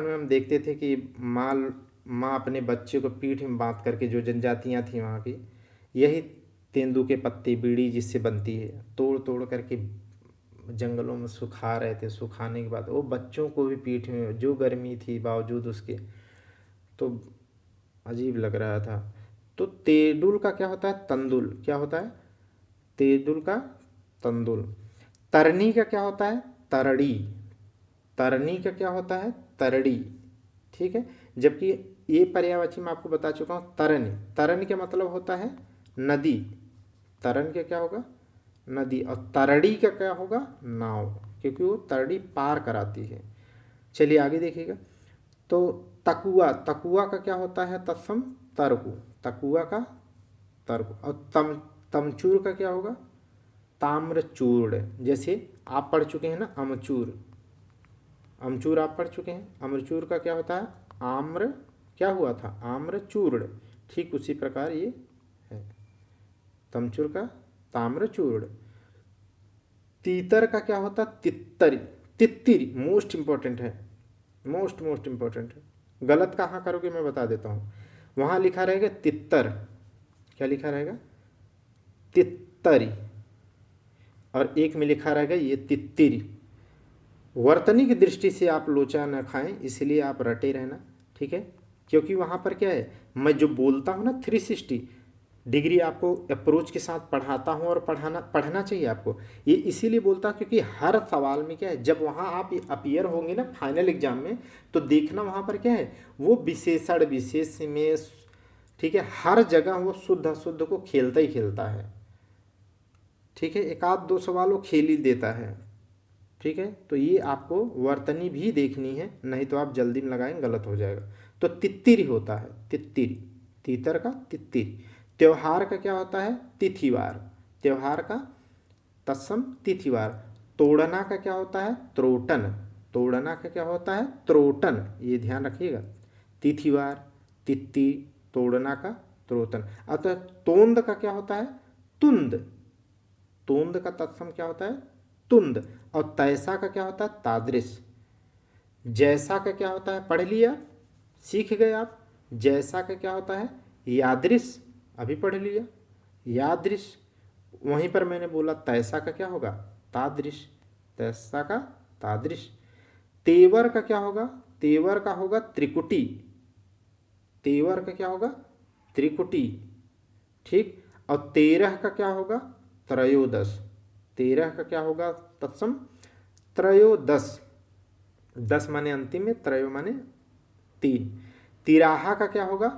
हम देखते थे कि माँ अपने बच्चे को पीठ में बांध करके, जो जनजातियाँ थी वहाँ की, यही तेंदू के पत्ते, बीड़ी जिससे बनती है, तोड़ तोड़ करके जंगलों में सुखा रहे थे। सुखाने के बाद वो बच्चों को भी पीठ में, जो गर्मी थी बावजूद उसके, तो अजीब लग रहा था। तो तेडुल का क्या होता है, तंदुल क्या होता है, तेडुल का तंदुल। तरनी का क्या होता है, तरड़ी। तरनी का क्या होता है, तरड़ी। ठीक है, जबकि ये पर्यायवाची मैं आपको बता चुका हूँ, तरन। तरन का मतलब होता है नदी। तरन का क्या होगा, नदी। और तरड़ी का क्या होगा, नाव, क्योंकि वो तरड़ी पार कराती है। चलिए आगे देखिएगा। तो तकुआ, तकुआ का क्या होता है, तत्सम तरकु। तकुआ का तरकु। और तमचूर का क्या होगा, ताम्रचूर्ण। जैसे आप पढ़ चुके हैं ना अमचूर, अमचूर आप पढ़ चुके हैं, अम्रचूर का क्या होता है, आम्र, क्या हुआ था, आम्रचूर्ण। ठीक उसी प्रकार ये है, तमचूर का ताम्रचूर्ण। तीतर का क्या होता है, तित्तरी। तित्तिरी मोस्ट इंपॉर्टेंट है, मोस्ट इंपॉर्टेंट है। गलत कहाँ करोगे मैं बता देता हूँ। वहाँ लिखा रहेगा तित्तर, क्या लिखा रहेगा, तित्तरी, और एक में लिखा रहेगा ये तित्तिरी। वर्तनी की दृष्टि से आप लोचा न खाएं, इसलिए आप रटे रहना, ठीक है। क्योंकि वहाँ पर क्या है, मैं जो बोलता हूँ ना 360 डिग्री आपको अप्रोच के साथ पढ़ाता हूँ, और पढ़ना चाहिए आपको। ये इसीलिए बोलता हूँ क्योंकि हर सवाल में क्या है, जब वहाँ आप अपीयर होंगे ना फाइनल एग्जाम में, तो देखना वहाँ पर क्या है, वो विशेषण विशेष में, ठीक है, हर जगह वो शुद्ध अशुद्ध को खेलता ही खेलता है। ठीक है, एक आध दो सवाल वो खेल ही देता है। ठीक है, तो ये आपको वर्तनी भी देखनी है, नहीं तो आप जल्दी में लगाएंगे गलत हो जाएगा। तो तित्तिरी होता है, तित्तिरी, तीतर का तित्तिरी। त्योहार का क्या होता है, तिथिवार। त्योहार का तत्सम तिथिवार। तोड़ना का क्या होता है, त्रोटन। तोड़ना का क्या होता है, त्रोटन, ये ध्यान रखिएगा। तिथिवार, तित्ती, तोड़ना का त्रोटन। अतः तोंद का क्या होता है, तुंद। तोंद का तत्सम क्या होता है, तुंद। और तैसा का क्या होता है, तादृश। जैसा का क्या होता है, पढ़ लिया, सीख गए आप। जैसा का क्या होता है, यादृश, अभी पढ़ लिया, यादृश। वहीं पर मैंने बोला तैसा का क्या होगा, तादृश। तैसा का तादृश। तेवर का क्या होगा, तेवर का होगा त्रिकुटी। तेवर का क्या होगा, त्रिकुटी। ठीक। और 13 का क्या होगा, त्रयोदश। 13 का क्या होगा, तत्सम त्रयोदश। 10 माने अंतिम में, त्रयो माने 3। तिराहा का क्या होगा,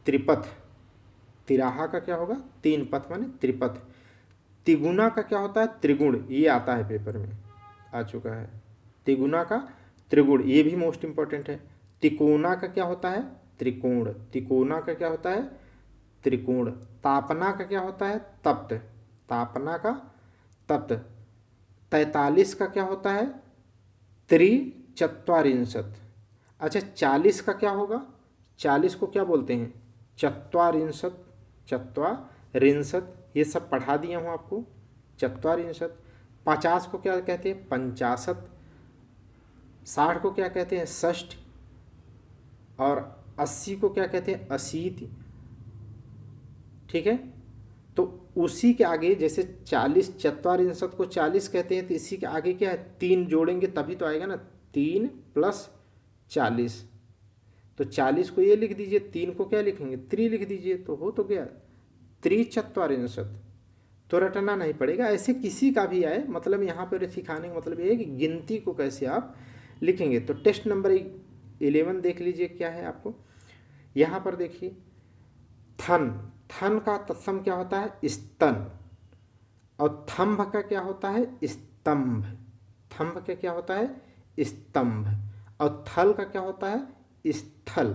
त्रिपथ। तिराहा का क्या होगा, 3 पथ माने त्रिपथ। तिगुना का क्या होता है, त्रिगुण। ये आता है पेपर में, आ चुका है। तिगुना का त्रिगुण, ये भी मोस्ट इंपॉर्टेंट है। तिकोना का क्या होता है, त्रिकोण। तिकोना का क्या होता है, त्रिकोण। तापना का क्या होता है, तप्त। तापना का तप्त। 43 का क्या होता है, त्रिचत्वारिंशत्। अच्छा 40 का क्या होगा, 40 को क्या बोलते हैं, चत्वारिंशत्। चत्वारिंशत्, ये सब पढ़ा दिया हूँ आपको, चत्वारिंशत्। 50 को क्या कहते हैं, पंचाशत्। 60 को क्या कहते हैं, षष्ठ। और 80 को क्या कहते हैं, अशीति। ठीक है, तो उसी के आगे जैसे 40, चत्वारिंशत् को 40 कहते हैं, तो इसी के आगे क्या है, 3 जोड़ेंगे तभी तो आएगा ना, 3 + 40। तो 40 को ये लिख दीजिए, 3 को क्या लिखेंगे, 3 लिख दीजिए, तो हो तो गया त्रिचत्वारिंशत्। तो रटना नहीं पड़ेगा, ऐसे किसी का भी आए, मतलब यहाँ पर सिखाने का मतलब ये है कि गिनती को कैसे आप लिखेंगे। तो टेस्ट नंबर 11 देख लीजिए क्या है आपको। यहाँ पर देखिए, थन। थन का तत्सम क्या होता है, स्तन। और थंभ का क्या होता है, स्तंभ। थंभ का क्या होता है, स्तंभ। और थल का क्या होता है, स्थल।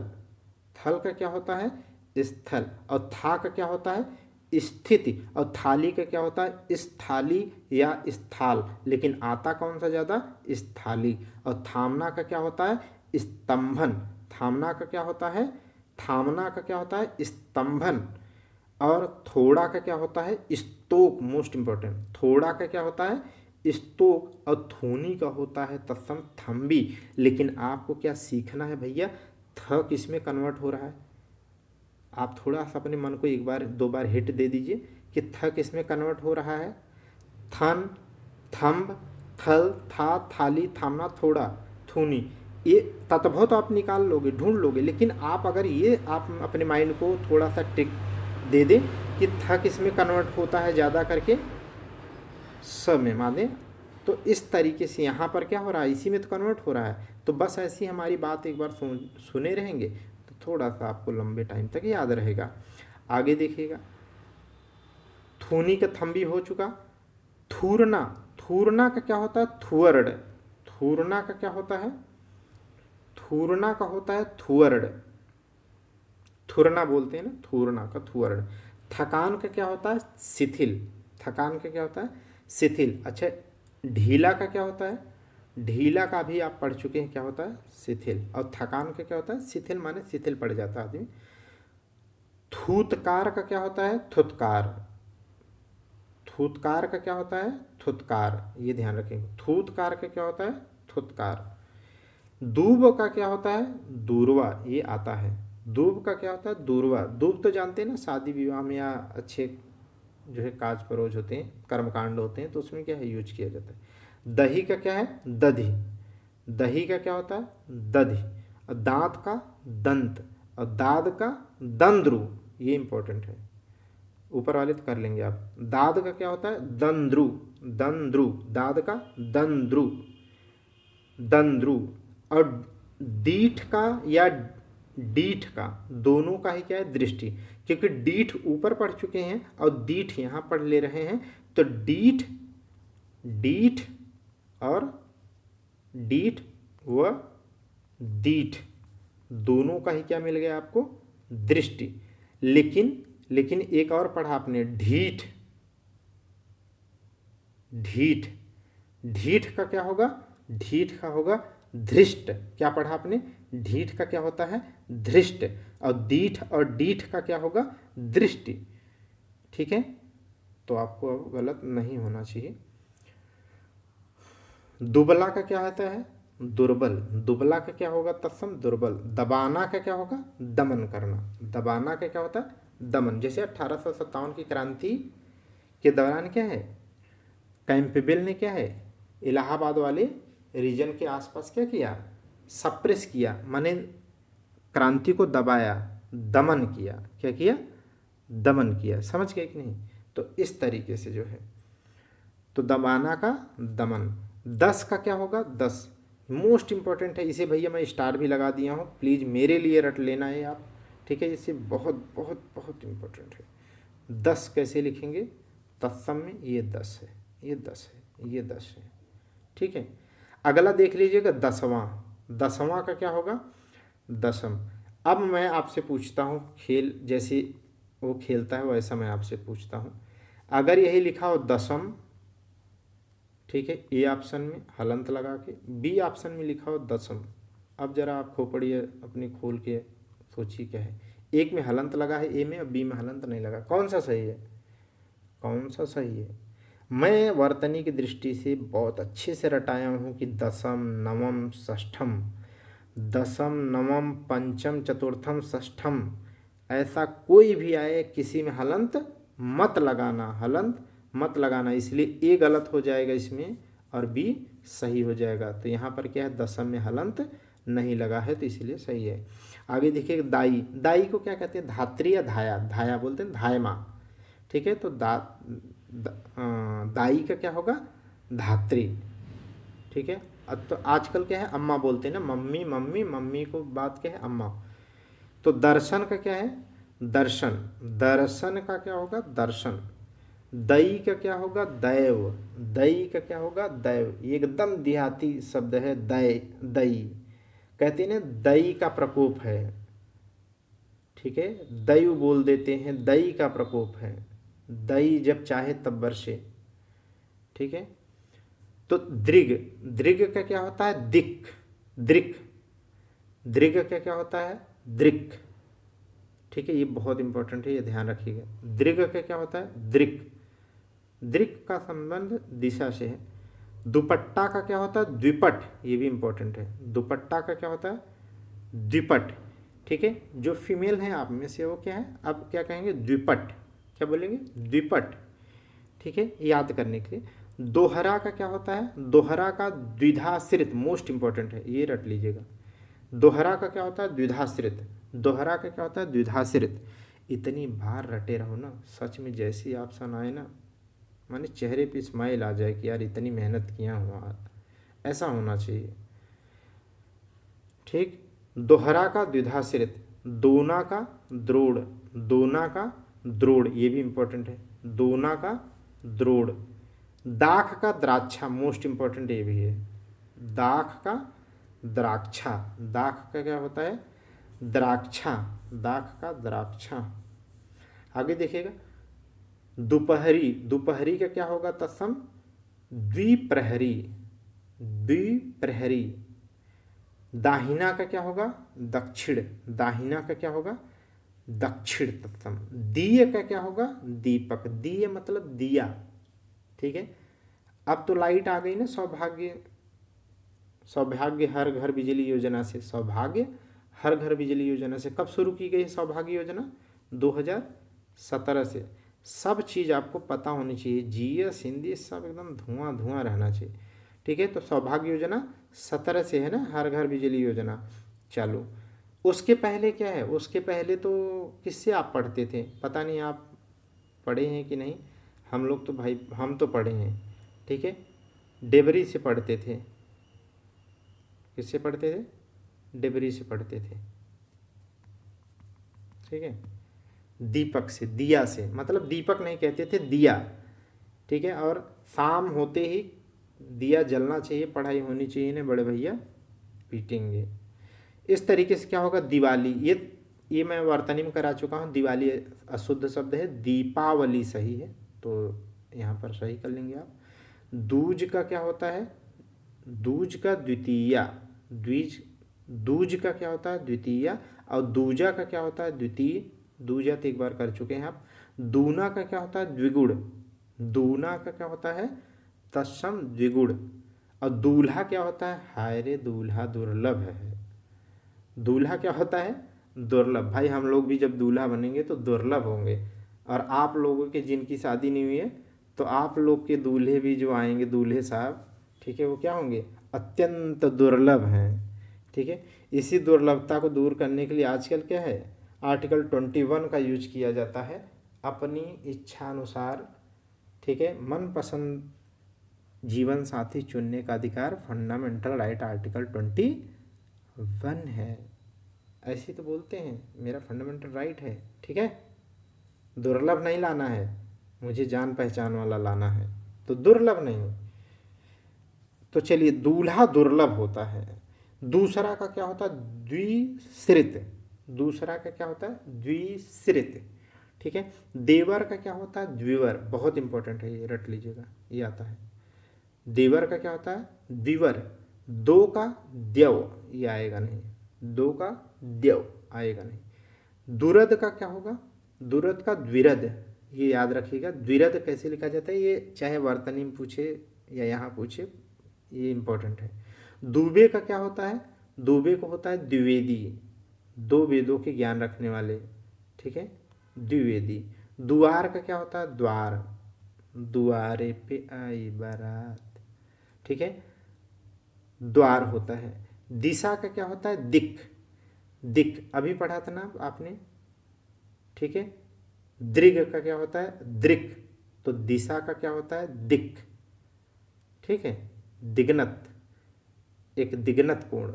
थल का क्या होता है, स्थल। और था का क्या होता है, स्थिति, और थाली का क्या होता है स्थाली या स्थाल, लेकिन आता कौन सा ज़्यादा स्थाली। और थामना का क्या होता है स्तंभन, थामना का क्या होता है थामना का क्या होता है स्तंभन। और थोड़ा का क्या होता है स्तोक, मोस्ट इंपॉर्टेंट, थोड़ा का क्या होता है स्तोक, और थूनी का होता है तत्सम थम्बी। लेकिन आपको क्या सीखना है भैया, थ किस में कन्वर्ट हो रहा है। आप थोड़ा सा अपने मन को एक बार दो बार हिट दे दीजिए कि थ किस में कन्वर्ट हो रहा है, थन, थम्ब, थल, था, थाली, थामना, थोड़ा, थूनी। ये तत्भव तो आप निकाल लोगे, ढूंढ लोगे, लेकिन आप अगर ये आप अपने माइंड को थोड़ा सा ट्रिक दे दें कि थ किस में कन्वर्ट होता है ज़्यादा करके, स में माने, तो इस तरीके से यहाँ पर क्या हो रहा है इसी में तो कन्वर्ट हो रहा है। तो बस ऐसी हमारी बात एक बार सुने रहेंगे तो थोड़ा सा आपको लंबे टाइम तक याद रहेगा। आगे देखिएगा, थूनी का थम्बी हो चुका। थूरना, थूरना का क्या होता है थुअर्ड, थूरना का क्या होता है थूरना का होता है थुअर्ड, थुरना बोलते हैं ना, थूरना का थुअर्ड। थकान का क्या होता है शिथिल, थकान का क्या होता है शिथिल। अच्छा, ढीला का क्या होता है, ढीला का भी आप पढ़ चुके हैं क्या होता है शिथिल। और थकान का क्या होता है शिथिल, माने शिथिल पड़ जाता है आदमी। थूतकार का क्या होता है थुतकार, थूतकार का क्या होता है थुतकार, ये ध्यान रखेंगे। थूतकार का क्या होता है थुतकार। दूब का क्या होता है दूरवा, ये आता है। दूब का क्या होता है दूरवा। दूब तो जानते हैं ना, शादी विवाह में या अच्छे जो है काज परोज होते हैं, कर्मकांड होते हैं, तो उसमें क्या है यूज किया जाता है। दही का क्या है दधि, दही का क्या होता है दधि। और दांत का दंत, और दाद का दंद्रु, ये इंपॉर्टेंट है, ऊपर वाले तो कर लेंगे आप। दाद का क्या होता है दंद्रु, दंद्रु, दाद का दंद्रु, दंद्रु। और दीठ का या डीठ का, दोनों का ही क्या है दृष्टि, क्योंकि डीठ ऊपर पढ़ चुके हैं और दीठ यहाँ पढ़ ले रहे हैं, तो डीठ, डीठ और डीठ व दीठ दोनों का ही क्या मिल गया आपको दृष्टि। लेकिन एक और पढ़ा आपने ढीठ, ढीठ, ढीठ का क्या होगा ढीठ का होगा धृष्ट। क्या पढ़ा आपने ढीठ का क्या होता है धृष्ट, और दीठ और डीठ का क्या होगा दृष्टि। ठीक है, तो आपको अब गलत नहीं होना चाहिए। दुबला का क्या होता है दुर्बल, दुबला का क्या होगा तत्सम दुर्बल। दबाना का क्या होगा दमन करना, दबाना का क्या होता है दमन। जैसे 1857 की क्रांति के दौरान क्या है कैंपबेल ने क्या है इलाहाबाद वाले रीजन के आसपास क्या किया सप्रेस किया, माने क्रांति को दबाया, दमन किया। क्या किया दमन किया, समझ गए कि नहीं। तो इस तरीके से जो है, तो दबाना का दमन। 10 का क्या होगा 10, मोस्ट इंपॉर्टेंट है, इसे भैया मैं स्टार भी लगा दिया हूँ, प्लीज़ मेरे लिए रट लेना है आप। ठीक है, इसे बहुत बहुत बहुत इंपॉर्टेंट है। 10 कैसे लिखेंगे तत्सम में, ये 10 है, ये 10 है, ये 10 है। ठीक है, अगला देख लीजिएगा 10वां, 10वां का क्या होगा दशम। अब मैं आपसे पूछता हूँ, खेल जैसे वो खेलता है वैसा मैं आपसे पूछता हूँ। अगर यही लिखा हो दशम, ठीक है, ए ऑप्शन में हलंत लगा के, बी ऑप्शन में लिखा हो दशम। अब जरा आप खोपड़िए अपनी खोल के सोचिए क्या है। एक में हलंत लगा है ए में और बी में हलंत नहीं लगा, कौन सा सही है कौन सा सही है। मैं वर्तनी की दृष्टि से बहुत अच्छे से रटाया हूँ कि दशम नवम षष्ठम, दशम नवम पंचम चतुर्थम षष्ठम, ऐसा कोई भी आए किसी में हलंत मत लगाना, हलंत मत लगाना। इसलिए ए गलत हो जाएगा इसमें और बी सही हो जाएगा। तो यहाँ पर क्या है दशम में हलंत नहीं लगा है, तो इसलिए सही है। आगे देखिए दाई, दाई को क्या कहते हैं धात्री या धाया, धाया बोलते हैं धायमा। ठीक है, तो दाई का क्या होगा धात्री। ठीक है, अब तो आजकल क्या है अम्मा बोलते हैं ना, मम्मी मम्मी, मम्मी को बात क्या है अम्मा। तो दर्शन का क्या है दर्शन, दर्शन का क्या होगा दर्शन। दई का क्या होगा दैव, दई का क्या होगा दैव। ये एकदम देहाती शब्द है दई, दई कहते हैं ना दई का प्रकोप है। ठीक है, दैव बोल देते हैं, दई का प्रकोप है। दई जब चाहे तब बरसे, ठीक है। तो दृग, दृग का क्या होता है? दिक, दृक। दृग का क्या होता है? दृक, ठीक है। ये बहुत इंपॉर्टेंट है, ये ध्यान रखिएगा। दृग का क्या होता है? दृक। दृक का संबंध दिशा से है। दुपट्टा का क्या होता है? द्विपट, ये भी इंपॉर्टेंट है। दुपट्टा का क्या होता है? द्विपट, ठीक है। जो फीमेल है आप में से वो क्या है, अब क्या कहेंगे? द्विपट। क्या बोलेंगे? द्विपट, ठीक है, याद करने के लिए। दोहरा का क्या होता है? दोहरा का द्विधाश्रित, मोस्ट इंपॉर्टेंट है, ये रट लीजिएगा। दोहरा का क्या होता है? द्विधाश्रित। दोहरा का क्या होता है? द्विधाश्रित। इतनी बार रटे रहो ना, सच में जैसे ही ऑप्शन आए ना, माने चेहरे पे स्माइल आ जाए कि यार इतनी मेहनत किया हुआ, ऐसा होना चाहिए, ठीक। दोहरा का द्विधाश्रित, दोना का द्रोड़, दोना का द्रोड़, ये भी इंपॉर्टेंट है। दोना का द्रोड़। दाख का द्राक्षा, मोस्ट इंपॉर्टेंट ये भी है। दाख का द्राक्षा। दाख का क्या होता है? द्राक्षा। दाख का द्राक्षा। आगे देखिएगा, दोपहरी, दोपहरी का क्या होगा? तत्सम द्विप्रहरी, द्विप्रहरी। दाहिना का क्या होगा? दक्षिण, दाहिना का क्या होगा? दक्षिण तत्सम। दीय का क्या होगा? दीपक, दीय मतलब दिया, ठीक है। अब तो लाइट आ गई ना, सौभाग्य, सौभाग्य हर घर बिजली योजना से, सौभाग्य हर घर बिजली योजना से कब शुरू की गई सौभाग्य योजना? 2017 से। सब चीज़ आपको पता होनी चाहिए, जीएस हिंदी सब एकदम धुआं धुआं रहना चाहिए, ठीक है। तो सौभाग्य योजना 17 से है ना, हर घर बिजली योजना चालू। उसके पहले क्या है? उसके पहले तो किससे आप पढ़ते थे? पता नहीं आप पढ़े हैं कि नहीं। हम लोग तो भाई, हम तो पढ़े हैं, ठीक है। डेबरी से पढ़ते थे। किससे पढ़ते थे? डेबरी से पढ़ते थे, ठीक है। दीपक से, दिया से, मतलब दीपक नहीं कहते थे, दिया, ठीक है। और शाम होते ही दिया जलना चाहिए, पढ़ाई होनी चाहिए ना, बड़े भैया पीटेंगे। इस तरीके से क्या होगा? दिवाली, ये मैं वर्तनी में करा चुका हूँ। दिवाली अशुद्ध शब्द है, दीपावली सही है, तो यहाँ पर सही कर लेंगे आप। दूज का क्या होता है? दूज का द्वितीया, द्विज, दूज का क्या होता है? द्वितीया। और दूजा का क्या होता है? द्वितीय। दूजा तो एक बार कर चुके हैं आप। दूना का क्या होता है? द्विगुण। दूना का क्या होता है? तत्सम द्विगुण। और दूल्हा क्या होता है? हाय रे दूल्हा दुर्लभ है। दूल्हा क्या होता है? दुर्लभ। भाई हम लोग भी जब दूल्हा बनेंगे तो दुर्लभ होंगे, और आप लोगों के जिनकी शादी नहीं हुई है, तो आप लोग के दूल्हे भी जो आएंगे, दूल्हे साहब, ठीक है, वो क्या होंगे? अत्यंत दुर्लभ हैं, ठीक है। इसी दुर्लभता को दूर करने के लिए आजकल क्या है? आर्टिकल 21 का यूज किया जाता है, अपनी इच्छा अनुसार, ठीक है, मनपसंद जीवन साथी चुनने का अधिकार, फंडामेंटल राइट आर्टिकल 21 है। ऐसे तो बोलते हैं मेरा फंडामेंटल राइट है, ठीक है। दुर्लभ नहीं लाना है, मुझे जान पहचान वाला लाना है, तो दुर्लभ नहीं। तो चलिए, दूल्हा दुर्लभ होता है। दूसरा का क्या होता है? द्विश्रित। दूसरा का क्या होता है? द्विश्रित, ठीक है। देवर का क्या होता है? द्विवर, बहुत इंपॉर्टेंट है, ये रट लीजिएगा, ये आता है। देवर का क्या होता है? द्विवर। दो का द्यव, ये आएगा नहीं, दो का द्यव आएगा नहीं। दुरद का क्या होगा? दुरद का द्विरद, ये याद रखिएगा। द्विरद कैसे लिखा जाता है, ये चाहे वर्तनी में पूछे या यहाँ पूछे, ये इंपॉर्टेंट है। दूबे का क्या होता है? दूबे को होता है द्विवेदी, दो वेदों के ज्ञान रखने वाले, ठीक है, द्विवेदी। दुआर का क्या होता है? द्वार, दुआरे पे आई बारात, ठीक है, द्वार होता है। दिशा का क्या होता है? दिक, दिक अभी पढ़ा था ना आपने, ठीक है। दृग का क्या होता है? दृक, तो दिशा का क्या होता है? दिक, ठीक है। दिग्नत, एक दिग्नत कोण,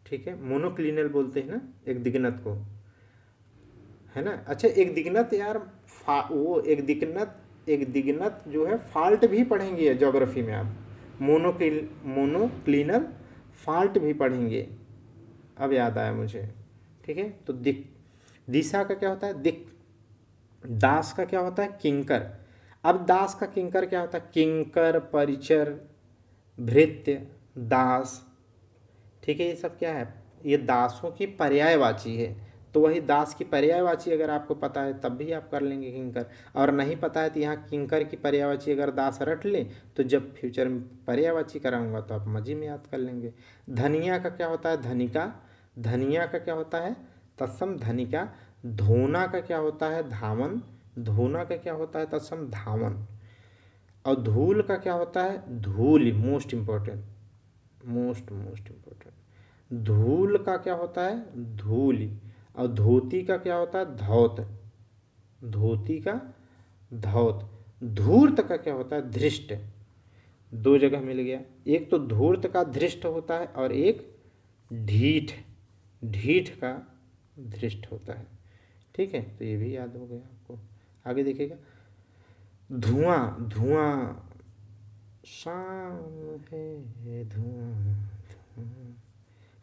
ठीक है, मोनोक्लिनल बोलते हैं ना एक दिग्नत को, है ना। अच्छा, एक दिग्नत यार, वो एक दिग्नत, एक दिग्नत जो है फॉल्ट भी पढ़ेंगे ज्योग्राफी में आप, मोनोक्लिनल फॉल्ट भी पढ़ेंगे, अब याद आया मुझे, ठीक है। तो दिक, दिशा का क्या होता है? दिक, दास का क्या होता है? किंकर। अब दास का किंकर क्या होता है? किंकर, परिचर, भृत्य, दास। ठीक है, ये सब क्या है? ये दासों की पर्यायवाची है। तो वही दास की पर्यायवाची अगर आपको पता है तब भी आप कर लेंगे किंकर, और नहीं पता है तो यहाँ किंकर की पर्यायवाची अगर दास रट लें तो जब फ्यूचर में पर्यायवाची कराऊंगा तो आप मजी में याद कर लेंगे। धनिया का क्या होता है? धनिका। धनिया का क्या होता है? तत्सम धनिका। धोना का क्या होता है? धावन। धोना का क्या होता है? तत्सम धावन। और धूल का क्या होता है? धूल। Most important, most most important. धूल का क्या होता है? धूल। और धोती का क्या होता है? धौत। धोती का धौत। धूर्त का क्या होता है? धृष्ट। दो जगह मिल गया। एक तो धूर्त का धृष्ट होता है और एक ढीठ, ढीठ का धृष्ट होता है। ठीक है, तो ये भी याद हो गया आपको। आगे देखिएगा, धुआं। धुआं, शाम है धुआं।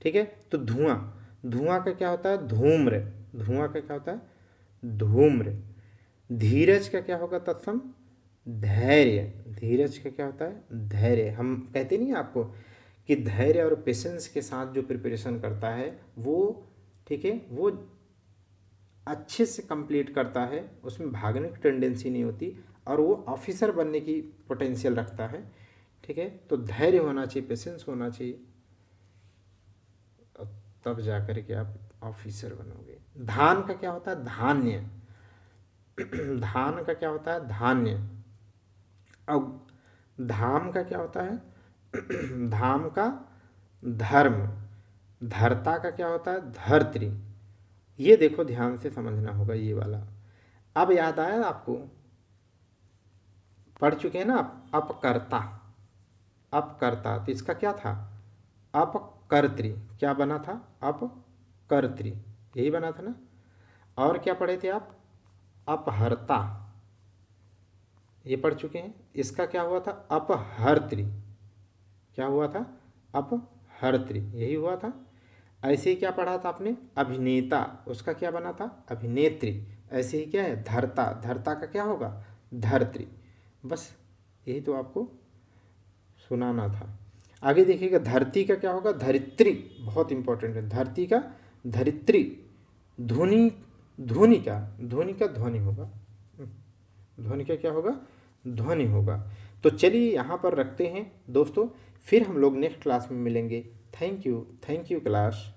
ठीक है, तो धुआं। धुआं का क्या होता है? धूम्र। धुआं का क्या होता है? धूम्र। धीरज का क्या होगा? तत्सम धैर्य। धीरज का क्या होता है? धैर्य। हम कहते नहीं आपको कि धैर्य और पेशेंस के साथ जो प्रिपरेशन करता है वो, ठीक है, वो अच्छे से कंप्लीट करता है, उसमें भागने की टेंडेंसी नहीं होती और वो ऑफिसर बनने की पोटेंशियल रखता है। ठीक है, तो धैर्य होना चाहिए, पेशेंस होना चाहिए, तब जा कर के आप ऑफिसर बनोगे। धान का क्या होता है? धान्य। धान का क्या होता है? धान्य। अब धाम का क्या होता है? धाम का धर्म। धर्ता का क्या होता है? धर्त्री। ये देखो ध्यान से समझना होगा ये वाला। अब याद आया आपको? पढ़ चुके हैं ना आप? अपकर्ता। अपकर्ता, तो इसका क्या था? अपकर्त्री। क्या बना था? अपकर्त्री, यही बना था ना। और क्या पढ़े थे आप? अपहर्ता, ये पढ़ चुके हैं। इसका क्या हुआ था? अपहर्त्री। क्या हुआ था? अपहर्त्री, यही हुआ था। ऐसे ही क्या पढ़ा था आपने? अभिनेता, उसका क्या बना था? अभिनेत्री। ऐसे ही क्या है? धर्ता। धर्ता का क्या होगा? धर्त्री। बस यही तो आपको सुनाना था। आगे देखिएगा, धरती का क्या होगा? धरित्री। बहुत इंपॉर्टेंट है। धरती का धरित्री। ध्वनि, ध्वनि का, ध्वनि का ध्वनि होगा। ध्वनि का क्या होगा? ध्वनि होगा। तो चलिए यहाँ पर रखते हैं दोस्तों, फिर हम लोग नेक्स्ट क्लास में मिलेंगे। Thank you, thank you class.